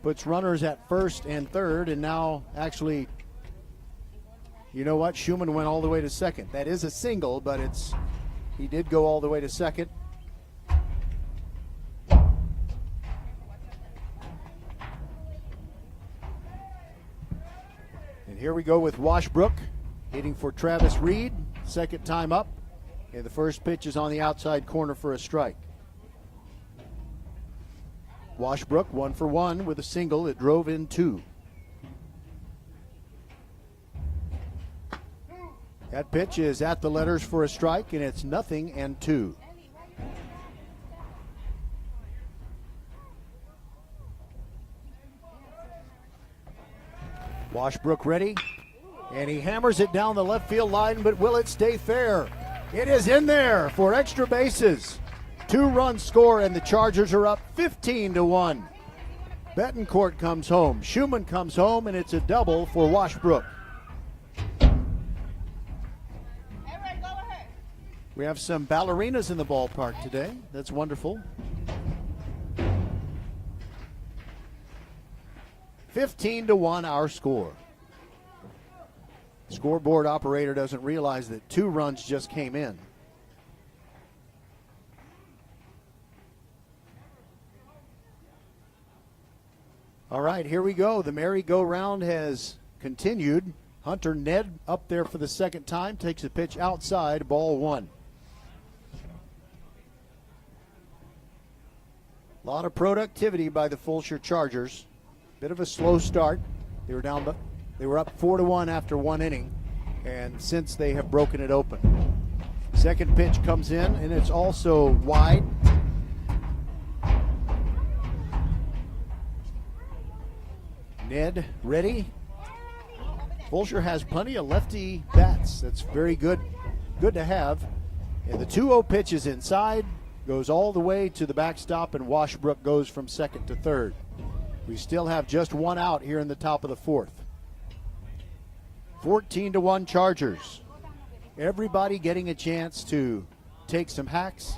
puts runners at first and third, and now actually, you know what? Schumann went all the way to second. That is a single, but he did go all the way to second. And here we go with Washbrook hitting for Travis Reed. Second time up, and the first pitch is on the outside corner for a strike. Washbrook 1 for 1 with a single. It drove in 2. That pitch is at the letters for a strike, and it's 0-2. Washbrook ready, and he hammers it down the left field line, but will it stay fair? It is in there for extra bases. 2-run score, and the Chargers are up 15-1. Betancourt comes home, Schumann comes home, and it's a double for Washbrook. We have some ballerinas in the ballpark today. That's wonderful. 15-1 our score. Scoreboard operator doesn't realize that 2 runs just came in. All right, here we go. The merry-go-round has continued. Hunter Ned up there for the second time, takes a pitch outside, ball 1. A lot of productivity by the Fulshear Chargers. Bit of a slow start. They were up 4-1 after 1 inning, and since they have broken it open. Second pitch comes in, and it's also wide. Ned ready. Fulshear has plenty of lefty bats. That's very good to have. And the 2-0 pitch is inside, goes all the way to the backstop, and Washbrook goes from second to third. We still have just 1 out here in the top of the 4th. 14-1 Chargers. Everybody getting a chance to take some hacks.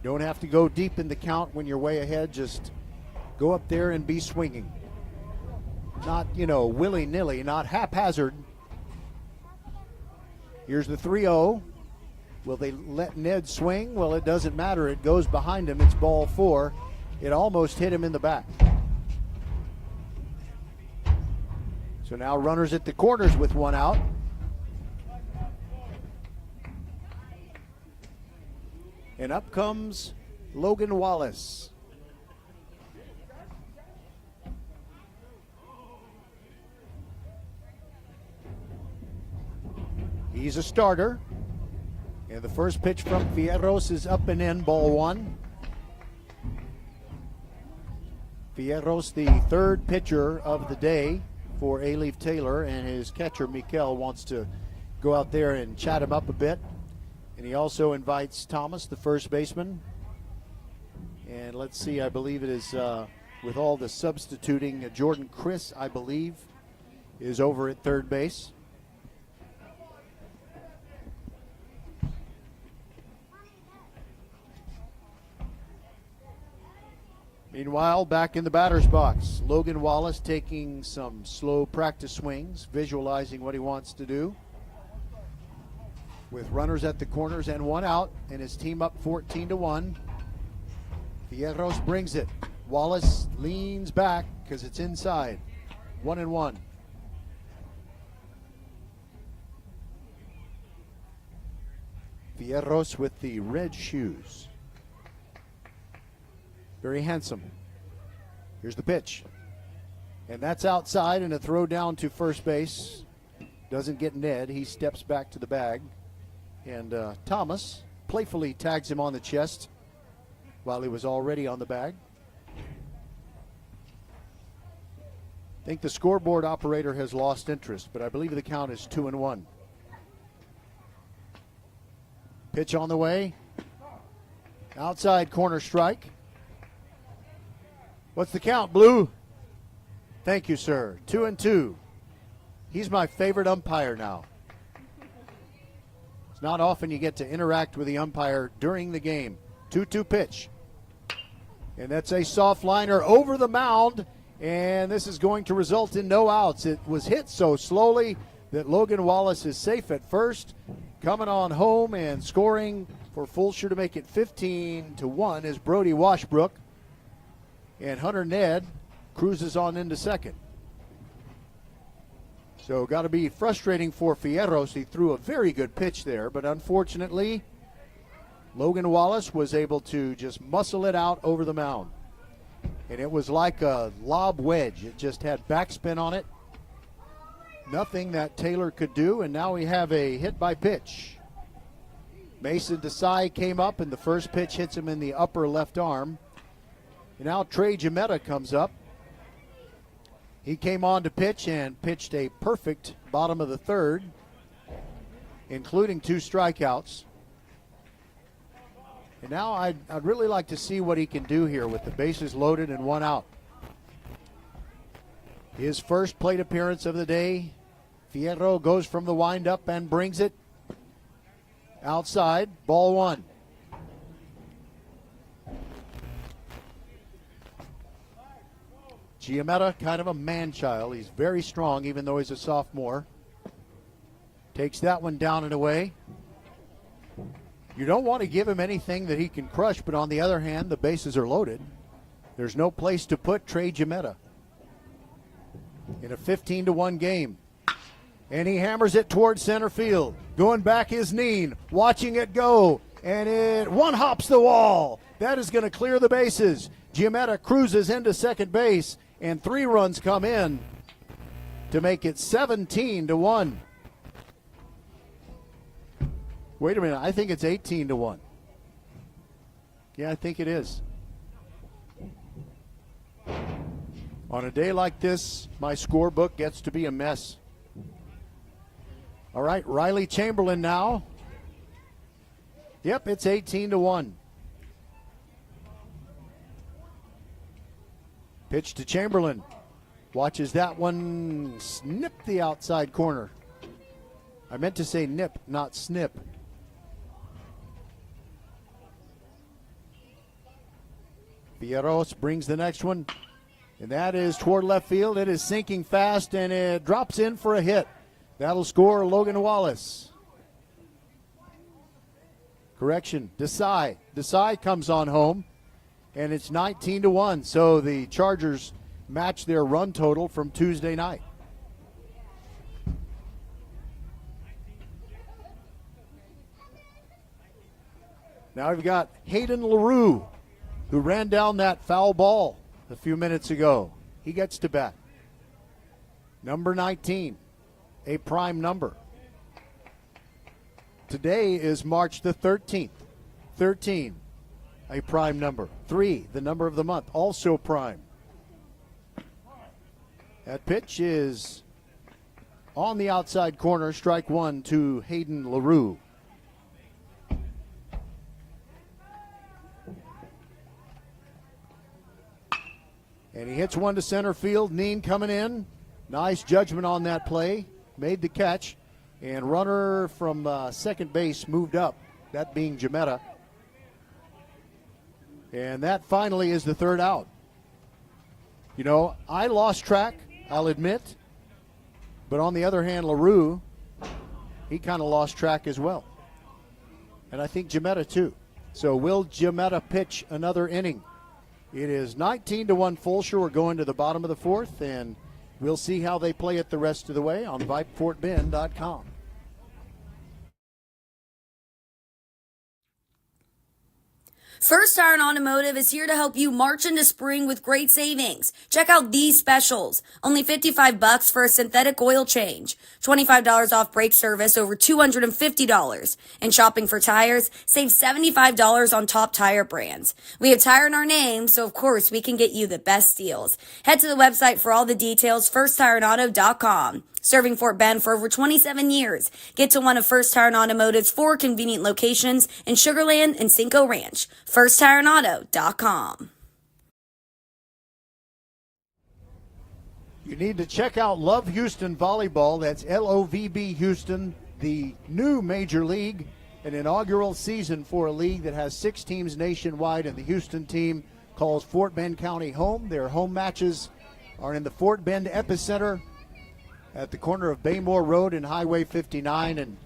Don't have to go deep in the count when you're way ahead. Just go up there and be swinging. Not, willy-nilly, not haphazard. Here's the 3-0. Will they let Ned swing? Well, it doesn't matter. It goes behind him. It's ball 4. It almost hit him in the back. So now runners at the corners with 1 out. And up comes Logan Wallace. He's a starter. And the first pitch from Fierros is up and in, ball 1. Fierros, the 3rd pitcher of the day for A-Leaf Taylor, and his catcher, Mikel, wants to go out there and chat him up a bit. And he also invites Thomas, the first baseman. And let's see, I believe it is, with all the substituting, Jordan Chris, I believe, is over at third base. Meanwhile, back in the batter's box, Logan Wallace taking some slow practice swings, visualizing what he wants to do. With runners at the corners and 1 out, and his team up 14-1. Fierros brings it. Wallace leans back because it's inside. 1-1. Fierros with the red shoes. Very handsome. Here's the pitch. And that's outside, and a throw down to first base. Doesn't get Ned. He steps back to the bag. And Thomas playfully tags him on the chest while he was already on the bag. I think the scoreboard operator has lost interest, but I believe the count is 2-1. Pitch on the way. Outside corner strike. What's the count, Blue? Thank you, sir. 2-2. He's my favorite umpire now. It's not often you get to interact with the umpire during the game. 2-2 pitch. And that's a soft liner over the mound, and this is going to result in no outs. It was hit so slowly that Logan Wallace is safe at first. Coming on home and scoring for Fulshear to make it 15-1 is Brody Washbrook. And Hunter Ned cruises on into second. So got to be frustrating for Fierros. He threw a very good pitch there, but unfortunately, Logan Wallace was able to just muscle it out over the mound. And it was like a lob wedge. It just had backspin on it. Nothing that Taylor could do, and now we have a hit by pitch. Mason Desai came up, and the first pitch hits him in the upper left arm. And now Trey Jametta comes up. He came on to pitch and pitched a perfect bottom of the third, including 2 strikeouts. And now I'd really like to see what he can do here with the bases loaded and 1 out. His first plate appearance of the day. Fierro goes from the windup and brings it outside. Ball 1. Giametta, kind of a man-child. He's very strong, even though he's a sophomore. Takes that one down and away. You don't want to give him anything that he can crush, but on the other hand, the bases are loaded. There's no place to put Trey Giametta in a 15-1 game. And he hammers it towards center field. Going back his knee, watching it go, and it one-hops the wall. That is going to clear the bases. Giametta cruises into second base, and 3 runs come in to make it 17-1. Wait a minute, I think it's 18-1. Yeah, I think it is. On a day like this, my scorebook gets to be a mess. All right, Riley Chamberlain now. Yep, it's 18-1. Pitch to Chamberlain. Watches that one snip the outside corner. I meant to say nip, not snip. Fierros brings the next one, and that is toward left field. It is sinking fast, and it drops in for a hit. That'll score Logan Wallace. Correction, Desai. Desai comes on home, and it's 19-1. So the Chargers match their run total from Tuesday night. Now we've got Hayden LaRue, who ran down that foul ball a few minutes ago. He gets to bat. Number 19, a prime number. Today is March the 13th. 13, a prime number. 3, the number of the month, also prime. That pitch is on the outside corner, strike 1 to Hayden LaRue. And he hits one to center field. Neen coming in. Nice judgment on that play. Made the catch. And runner from second base moved up, that being Giametta. And that finally is the third out. You know, I lost track, I'll admit. But on the other hand, LaRue, he kind of lost track as well. And I think Giametta too. So will Giametta pitch another inning? It is 19-1 Fulshear. We're going to the bottom of the fourth, and we'll see how they play it the rest of the way on VypeFortBend.com. First Tire and Automotive is here to help you march into spring with great savings. Check out these specials. Only $55 for a synthetic oil change. $25 off brake service over $250. And shopping for tires, save $75 on top tire brands. We have tire in our name, so of course we can get you the best deals. Head to the website for all the details, firsttireandauto.com. Serving Fort Bend for over 27 years. Get to one of First Tire and Automotive's 4 convenient locations in Sugar Land and Cinco Ranch. FirstTireandAuto.com. You need to check out Love Houston Volleyball. That's LOVB Houston, the new major league, an inaugural season for a league that has 6 teams nationwide, and the Houston team calls Fort Bend County home. Their home matches are in the Fort Bend Epicenter at the corner of Baymore Road and Highway 59. And,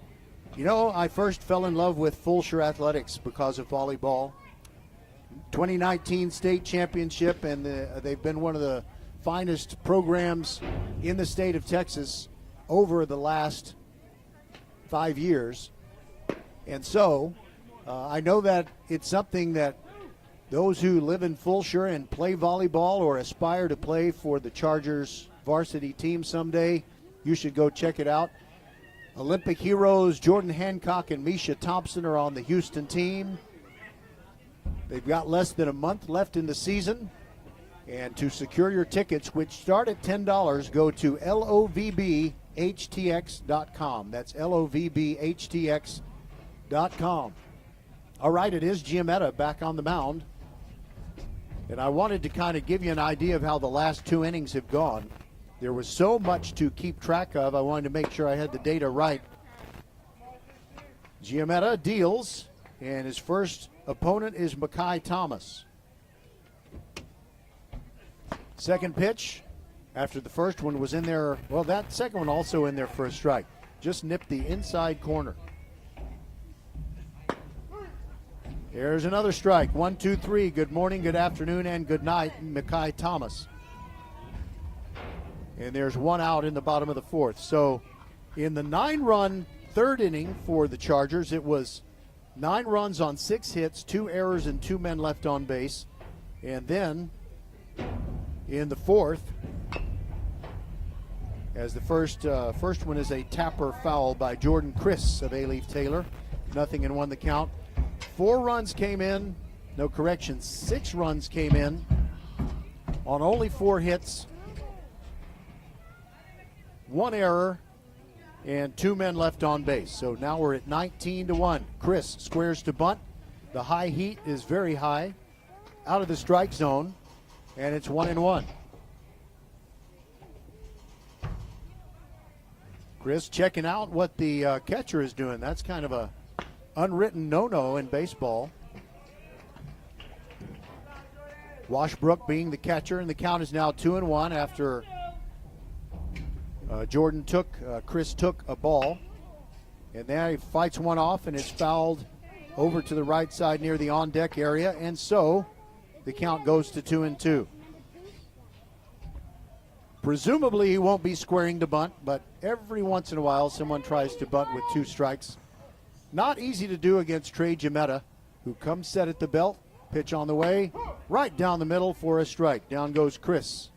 you know, I first fell in love with Fulshear Athletics because of volleyball. 2019 state championship, and they've been one of the finest programs in the state of Texas over the last 5 years. And so I know that it's something that those who live in Fulshear and play volleyball or aspire to play for the Chargers varsity team someday, you should go check it out. Olympic heroes Jordan Hancock and Misha Thompson are on the Houston team. They've got less than a month left in the season, And to secure your tickets, which start at $10, go to lovbhtx.com. That's lovbhtx.com. All right, it is Giametta back on the mound. And I wanted to kind of give you an idea of how the last two innings have gone. There was so much to keep track of. I wanted to make sure I had the data right. Giametta deals, and his first opponent is Mackay Thomas. Second pitch, after the first one was in there, well, that second one also in there for a strike. Just nipped the inside corner. Here's another strike. 1, 2, 3. Good morning, good afternoon, and good night, Mackay Thomas. And there's one out in the bottom of the fourth. So in the 9-run third inning for the Chargers, it was 9 runs on 6 hits, 2 errors, and 2 men left on base. And then in the fourth, as the first one is a tapper foul by Jordan Chris of A-Leaf Taylor. 0-1 the count. 4 runs came in, no correction, 6 runs came in on only 4 hits, 1 error, and 2 men left on base. So now we're at 19-1. Chris squares to bunt. The high heat is very high, out of the strike zone, and it's 1-1. Chris checking out what the catcher is doing. That's kind of a unwritten no-no in baseball. Washbrook being the catcher, and the count is now 2-1 after Chris took a ball, and then he fights one off, and it's fouled over to the right side near the on-deck area, and so the count goes to 2-2. Presumably he won't be squaring to bunt, but every once in a while someone tries to bunt with 2 strikes. Not easy to do against Trey Giametta, who comes set at the belt. Pitch on the way, right down the middle for a strike. Down goes Chris.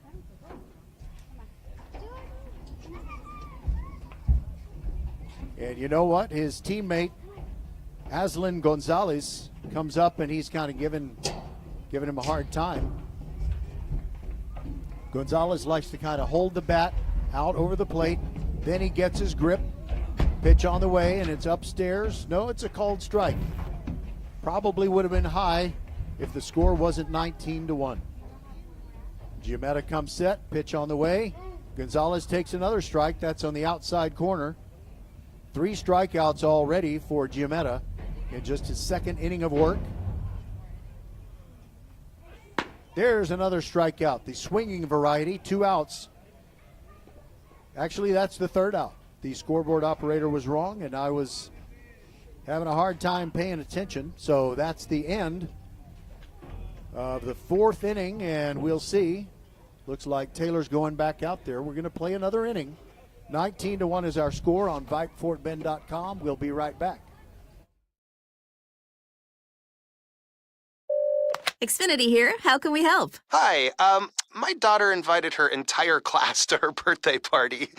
And you know what? His teammate, Aslan Gonzalez, comes up and he's kind of giving him a hard time. Gonzalez likes to kind of hold the bat out over the plate. Then he gets his grip. Pitch on the way, and it's upstairs. No, it's a called strike. Probably would have been high if the score wasn't 19-1. Giametta comes set. Pitch on the way. Gonzalez takes another strike. That's on the outside corner. 3 strikeouts already for Giametta in just his second inning of work. There's another strikeout. The swinging variety, 2 outs. Actually, that's the 3rd out. The scoreboard operator was wrong, and I was having a hard time paying attention. So that's the end of the 4th inning, and we'll see. Looks like Taylor's going back out there. We're going to play another inning. 19-1 is our score on VypeFortBend.com. We'll be right back. Xfinity here. How can we help? Hi, my daughter invited her entire class to her birthday party.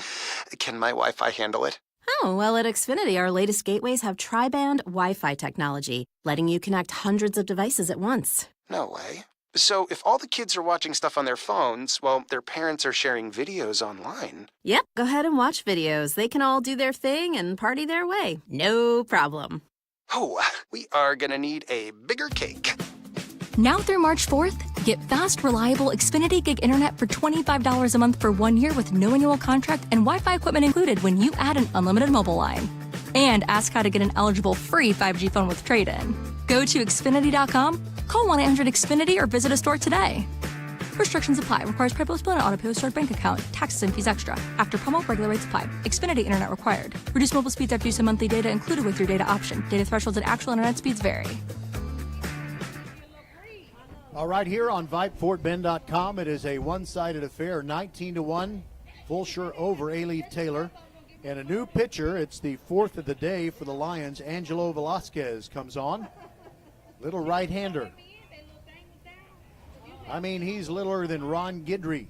Can my Wi-Fi handle it? Oh, well, at Xfinity, our latest gateways have tri-band Wi-Fi technology, letting you connect hundreds of devices at once. No way. So if all the kids are watching stuff on their phones, well, their parents are sharing videos online. Yep, go ahead and watch videos. They can all do their thing and party their way. No problem. Oh, we are gonna need a bigger cake. Now through March 4th, get fast, reliable Xfinity Gig Internet for $25 a month for 1 year with no annual contract and Wi-Fi equipment included when you add an unlimited mobile line. And ask how to get an eligible free 5G phone with trade-in. Go to Xfinity.com, call 1-800-XFINITY, or visit a store today. Restrictions apply. Requires credit bill split on auto pay with stored bank account. Taxes and fees extra. After promo, regular rates apply. Xfinity Internet required. Reduced mobile speeds after use of monthly data included with your data option. Data thresholds and actual internet speeds vary. All right, here on VypeFortBend.com, it is a one-sided affair, 19-1, Fulshear over A-Leaf Taylor. And a new pitcher, it's the 4th of the day for the Lions. Angelo Velasquez comes on. Little right-hander. I mean, he's littler than Ron Guidry.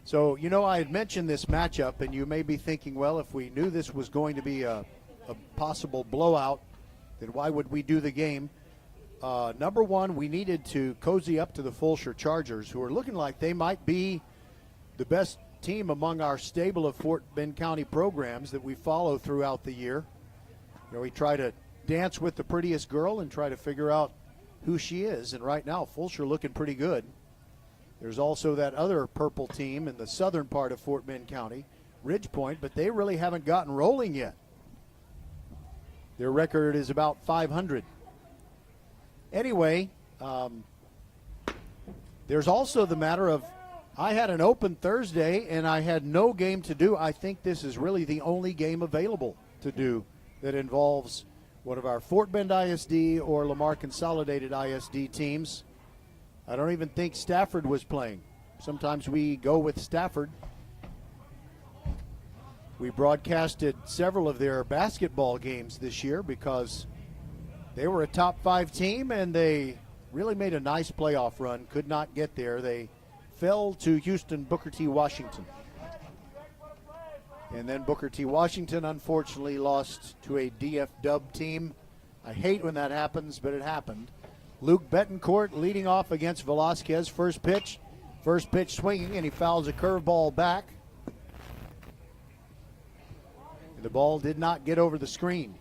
So, you know, I had mentioned this matchup, and you may be thinking, well, if we knew this was going to be a possible blowout, then why would we do the game? Number one, we needed to cozy up to the Fulshear Chargers, who are looking like they might be the best team among our stable of Fort Bend County programs that we follow throughout the year. We try to dance with the prettiest girl and try to figure out who she is, and right now Fulshear looking pretty good. There's also that other purple team in the southern part of Fort Bend County, Ridgepoint, but they really haven't gotten rolling yet. Their record is about 500. Anyway, there's also the matter of I had an open Thursday and I had no game to do. I think this is really the only game available to do that involves one of our Fort Bend ISD or Lamar Consolidated ISD teams. I don't even think Stafford was playing. Sometimes we go with Stafford. We broadcasted several of their basketball games this year because they were a top 5 team and they really made a nice playoff run. Could not get there. They fell to Houston Booker T. Washington. And then Booker T. Washington unfortunately lost to a DF Dub team. I hate when that happens, but it happened. Luke Betancourt leading off against Velasquez. First pitch swinging, and he fouls a curveball back. The ball did not get over the screen.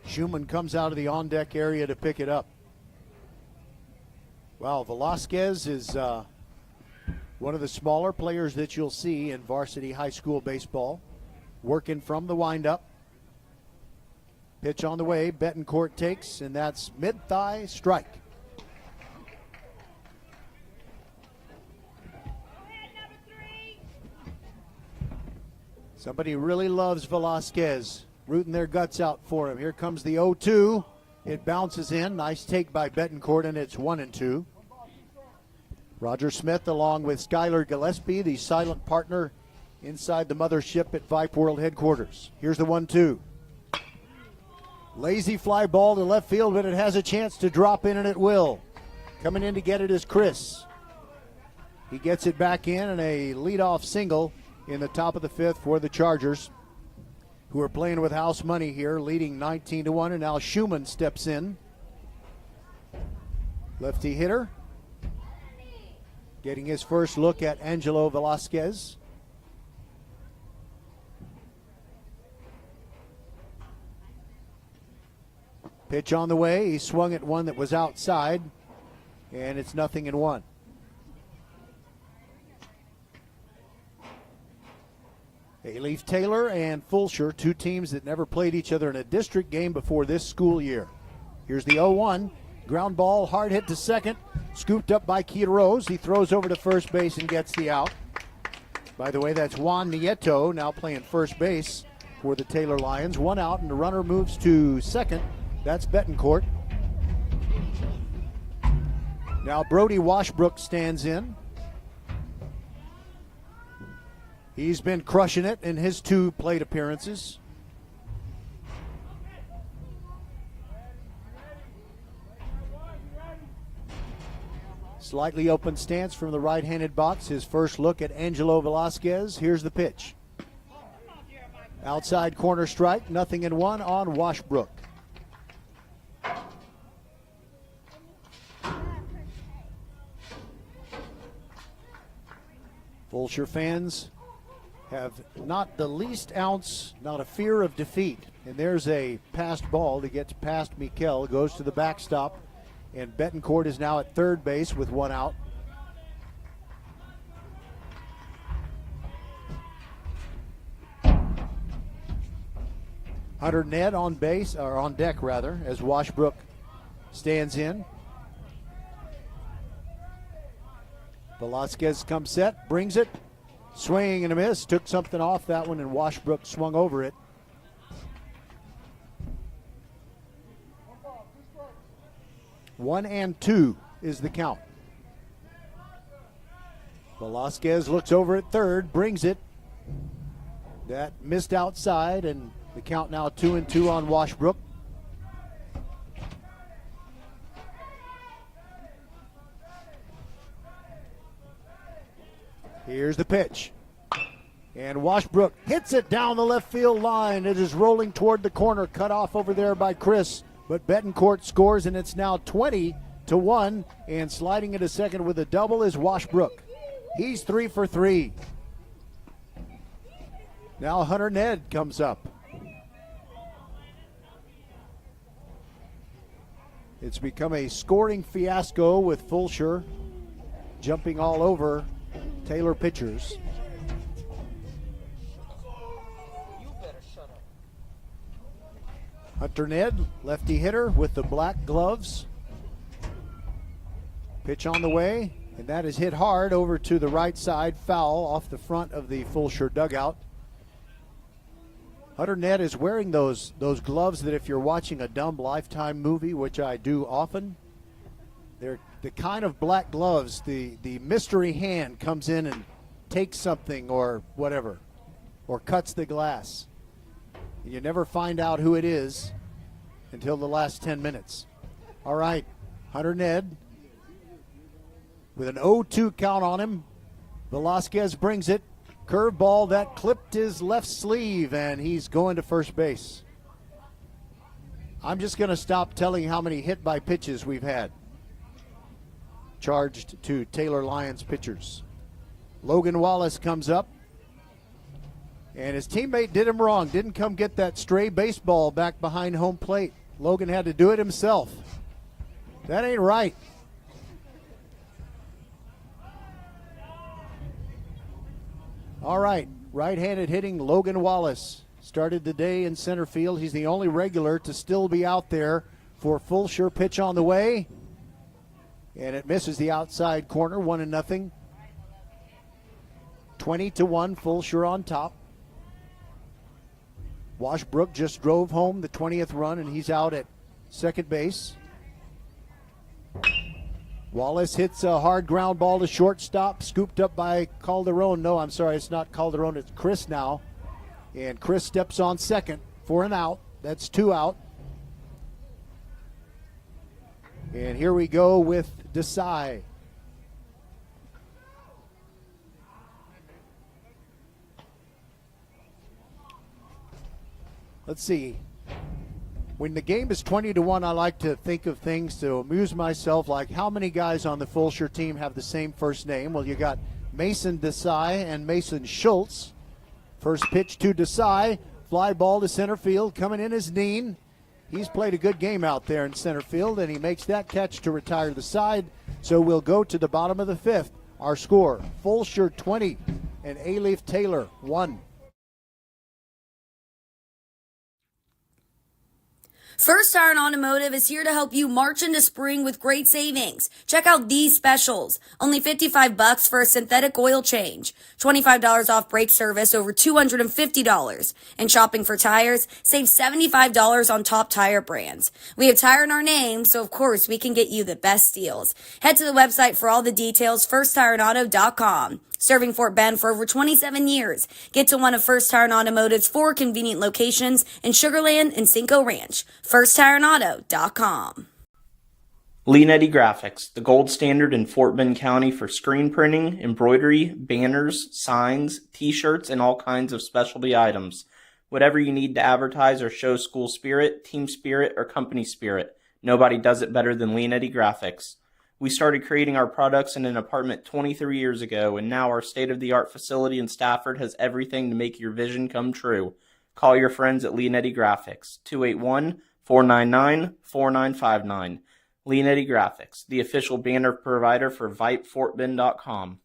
Schumann comes out of the on-deck area to pick it up. Wow, Velasquez is one of the smaller players that you'll see in varsity high school baseball, working from the windup. Pitch on the way, Betancourt takes, and that's mid-thigh strike. Somebody really loves Velasquez, rooting their guts out for him. Here comes the 0-2. It bounces in. Nice take by Betancourt, and it's 1-2. Roger Smith along with Skylar Gillespie, the silent partner inside the mothership at Vype World headquarters. Here's the 1-2. Lazy fly ball to left field, but it has a chance to drop in, and it will. Coming in to get it is Chris. He gets it back in, and a leadoff single in the top of the 5th for the Chargers, who are playing with house money here, leading 19-1, and now Schumann steps in. Lefty hitter. Getting his first look at Angelo Velasquez. Pitch on the way. He swung at one that was outside, and it's 0-1. Leaf Taylor and Fulshear, two teams that never played each other in a district game before this school year. Here's the 0-1. Ground ball, hard hit to second. Scooped up by Keita Rose. He throws over to first base and gets the out. By the way, that's Juan Nieto now playing first base for the Taylor Lions. One out, and the runner moves to second. That's Betancourt. Now Brody Washbrook stands in. He's been crushing it in his 2 plate appearances. Slightly open stance from the right-handed box. His first look at Angelo Velasquez. Here's the pitch. Outside corner strike, 0-1 on Washbrook. Fulshear fans have not the least ounce, not a fear of defeat. And there's a passed ball that gets past Mikel, goes to the backstop, and Betancourt is now at third base with 1 out. Hunter Ned on base, or on deck rather, as Washbrook stands in. Velasquez comes set, brings it, swinging and a miss, took something off that one, and Washbrook swung over it. One and 2 is the count. Velasquez looks over at third, brings it. That missed outside, and the count now 2-2 on Washbrook. Here's the pitch. And Washbrook hits it down the left field line. It is rolling toward the corner, cut off over there by Chris But Betancourt scores, and it's now 20-1. And sliding into second with a double is Washbrook. He's 3 for 3. Now Hunter Ned comes up. It's become a scoring fiasco with Fulshear jumping all over Taylor pitchers. Hunter Ned, lefty hitter with the black gloves. Pitch on the way, and that is hit hard over to the right side, foul off the front of the Fulshear dugout. Hunter Ned is wearing those gloves that if you're watching a dumb Lifetime movie, which I do often, they're the kind of black gloves, the mystery hand comes in and takes something or whatever, or cuts the glass. You never find out who it is until the last 10 minutes. All right, Hunter Ned with an 0-2 count on him. Velasquez brings it. Curveball that clipped his left sleeve, and he's going to first base. I'm just going to stop telling how many hit by pitches we've had charged to Taylor Lions pitchers. Logan Wallace comes up, and his teammate did him wrong. Didn't come get that stray baseball back behind home plate. Logan had to do it himself. That ain't right. All right, right-handed hitting Logan Wallace started the day in center field. He's the only regular to still be out there for Fulshear. Pitch on the way, and it misses the outside corner, 1-0. 20-1, Fulshear on top. Washbrook just drove home the 20th run, and he's out at second base. Wallace hits a hard ground ball to shortstop, scooped up by Calderon. No, I'm sorry, it's not Calderon, it's Chris now. And Chris steps on second for an out. That's 2 out. And here we go with Desai. Let's see. When the game is 20-1, I like to think of things to amuse myself, like how many guys on the Fulshear team have the same first name? Well, you got Mason Desai and Mason Schultz. First pitch to Desai, fly ball to center field, coming in is Neen. He's played a good game out there in center field, and he makes that catch to retire the side. So we'll go to the bottom of the 5th. Our score, Fulshear 20 and A-Leaf Taylor 1. First Tire and Automotive is here to help you march into spring with great savings. Check out these specials. Only $55 for a synthetic oil change. $25 off brake service over $250. And shopping for tires, save $75 on top tire brands. We have tire in our name, so of course we can get you the best deals. Head to the website for all the details, firsttireandauto.com. Serving Fort Bend for over 27 years. Get to one of First Tire and Automotive's 4 convenient locations in Sugar Land and Cinco Ranch. FirstTireandAuto.com. Leanetti Graphics, the gold standard in Fort Bend County for screen printing, embroidery, banners, signs, t-shirts, and all kinds of specialty items. Whatever you need to advertise or show school spirit, team spirit, or company spirit, nobody does it better than Leanetti Graphics. We started creating our products in an apartment 23 years ago, and now our state-of-the-art facility in Stafford has everything to make your vision come true. Call your friends at Leanetti Graphics, 281-499-4959. Leanetti Graphics, the official banner provider for VypeFortBend.com.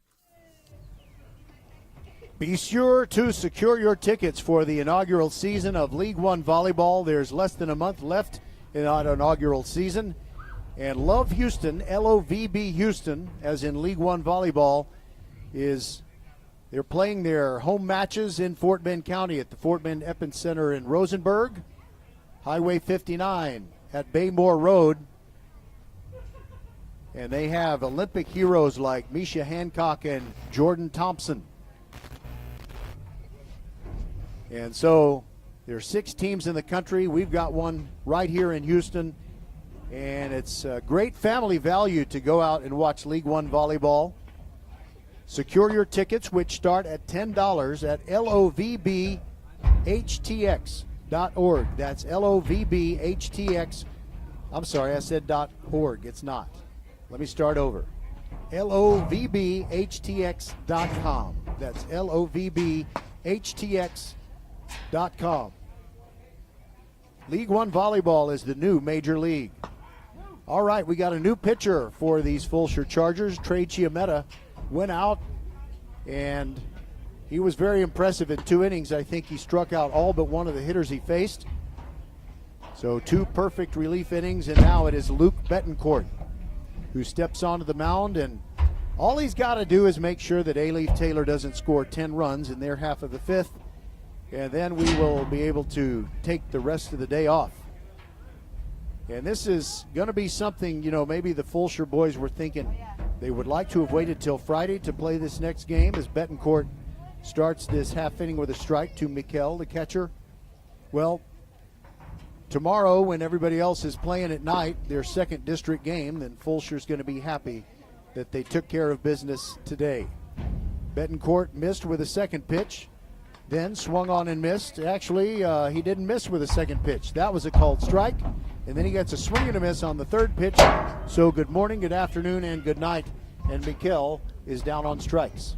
Be sure to secure your tickets for the inaugural season of League One Volleyball. There's less than a month left in that inaugural season. And Love Houston, L-O-V-B Houston, as in League One Volleyball, they're playing their home matches in Fort Bend County at the Fort Bend Epicenter in Rosenberg, Highway 59 at Baymore Road. And they have Olympic heroes like Misha Hancock and Jordan Thompson. And so there are 6 teams in the country. We've got one right here in Houston. And it's a great family value to go out and watch League One Volleyball. Secure your tickets, which start at $10 at lovbhtx.org. That's lovbhtx.org. I'm sorry, I said .org. It's not. Let me start over. LOVBHTX.com. That's LOVBHTX.com. League One Volleyball is the new major league. All right, we got a new pitcher for these Fulshear Chargers. Trey Chiametta went out, and he was very impressive in 2 innings. I think he struck out all but one of the hitters he faced. So 2 perfect relief innings, and now it is Luke Betancourt who steps onto the mound, and all he's got to do is make sure that A-Leaf Taylor doesn't score 10 runs in their half of the 5th, and then we will be able to take the rest of the day off. And this is going to be something, maybe the Fulshear boys were thinking they would like to have waited till Friday to play this next game, as Betancourt starts this half inning with a strike to Mikkel, the catcher. Well, tomorrow, when everybody else is playing at night, their second district game, then Fulshear's going to be happy that they took care of business today. Betancourt missed with a second pitch, then swung on and missed. Actually, he didn't miss with a second pitch. That was a called strike, and then he gets a swing and a miss on the third pitch. So good morning, good afternoon, and good night, and Mikkel is down on strikes.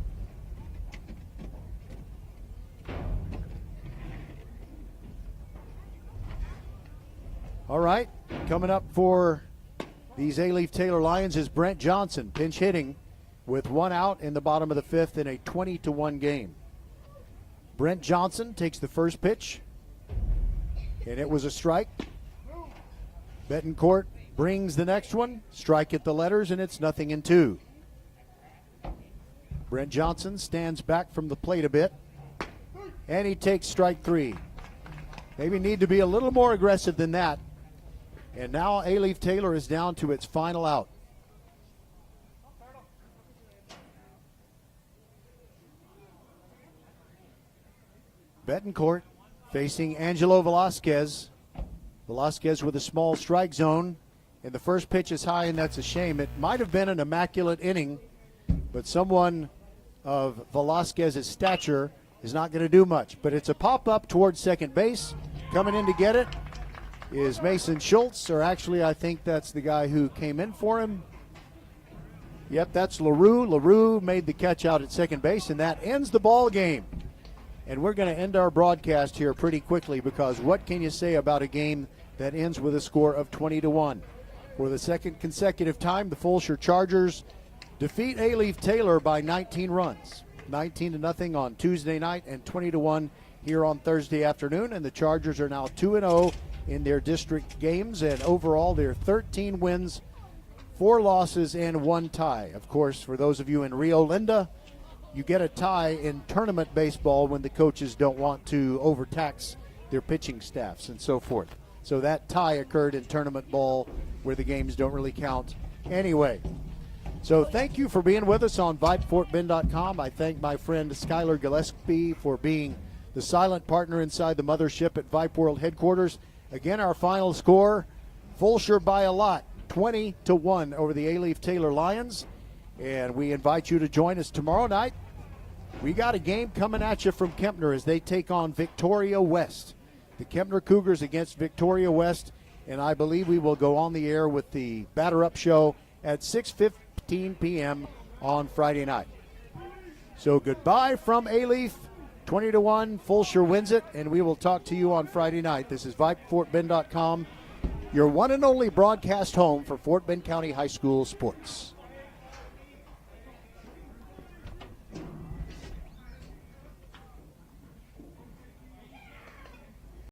All right, coming up for these A-Leaf Taylor Lions is Brent Johnson, pinch hitting with 1 out in the bottom of the 5th in a 20-1 game. Brent Johnson takes the first pitch, and it was a strike. Betancourt brings the next one, strike at the letters, and it's 0-2. Brent Johnson stands back from the plate a bit, and he takes strike 3. Maybe need to be a little more aggressive than that. And now A-Leaf Taylor is down to its final out. Betancourt facing Angelo Velasquez. Velasquez with a small strike zone. And the first pitch is high, and that's a shame. It might have been an immaculate inning, but someone of Velasquez's stature is not going to do much. But it's a pop-up towards second base. Coming in to get it is Mason Schultz, or actually I think that's the guy who came in for him. Yep, that's LaRue. LaRue made the catch out at second base, and that ends the ball game. And we're going to end our broadcast here pretty quickly, because what can you say about a game that ends with a score of 20-1? For the second consecutive time, the Fulshear Chargers defeat A-Leaf Taylor by 19 runs. 19-0 on Tuesday night and 20-1 here on Thursday afternoon, and the Chargers are now 2-0 in their district games, and overall they're 13 wins, 4 losses, and 1 tie. Of course, for those of you in Rio Linda, you get a tie in tournament baseball when the coaches don't want to overtax their pitching staffs and so forth. So that tie occurred in tournament ball where the games don't really count anyway. So thank you for being with us on VypeFortBend.com. I thank my friend Skylar Gillespie for being the silent partner inside the mothership at Vype World headquarters. Again, our final score, Fulshear by a lot, 20-1 over the A-Leaf Taylor Lions. And we invite you to join us tomorrow night. We got a game coming at you from Kempner as they take on Victoria West. The Kempner Cougars against Victoria West. And I believe we will go on the air with the Batter Up Show at 6:15 p.m. on Friday night. So goodbye from A-Leaf. 20-1, Fulshear wins it, and we will talk to you on Friday night. This is VypeFortBend.com, your one and only broadcast home for Fort Bend County High School sports.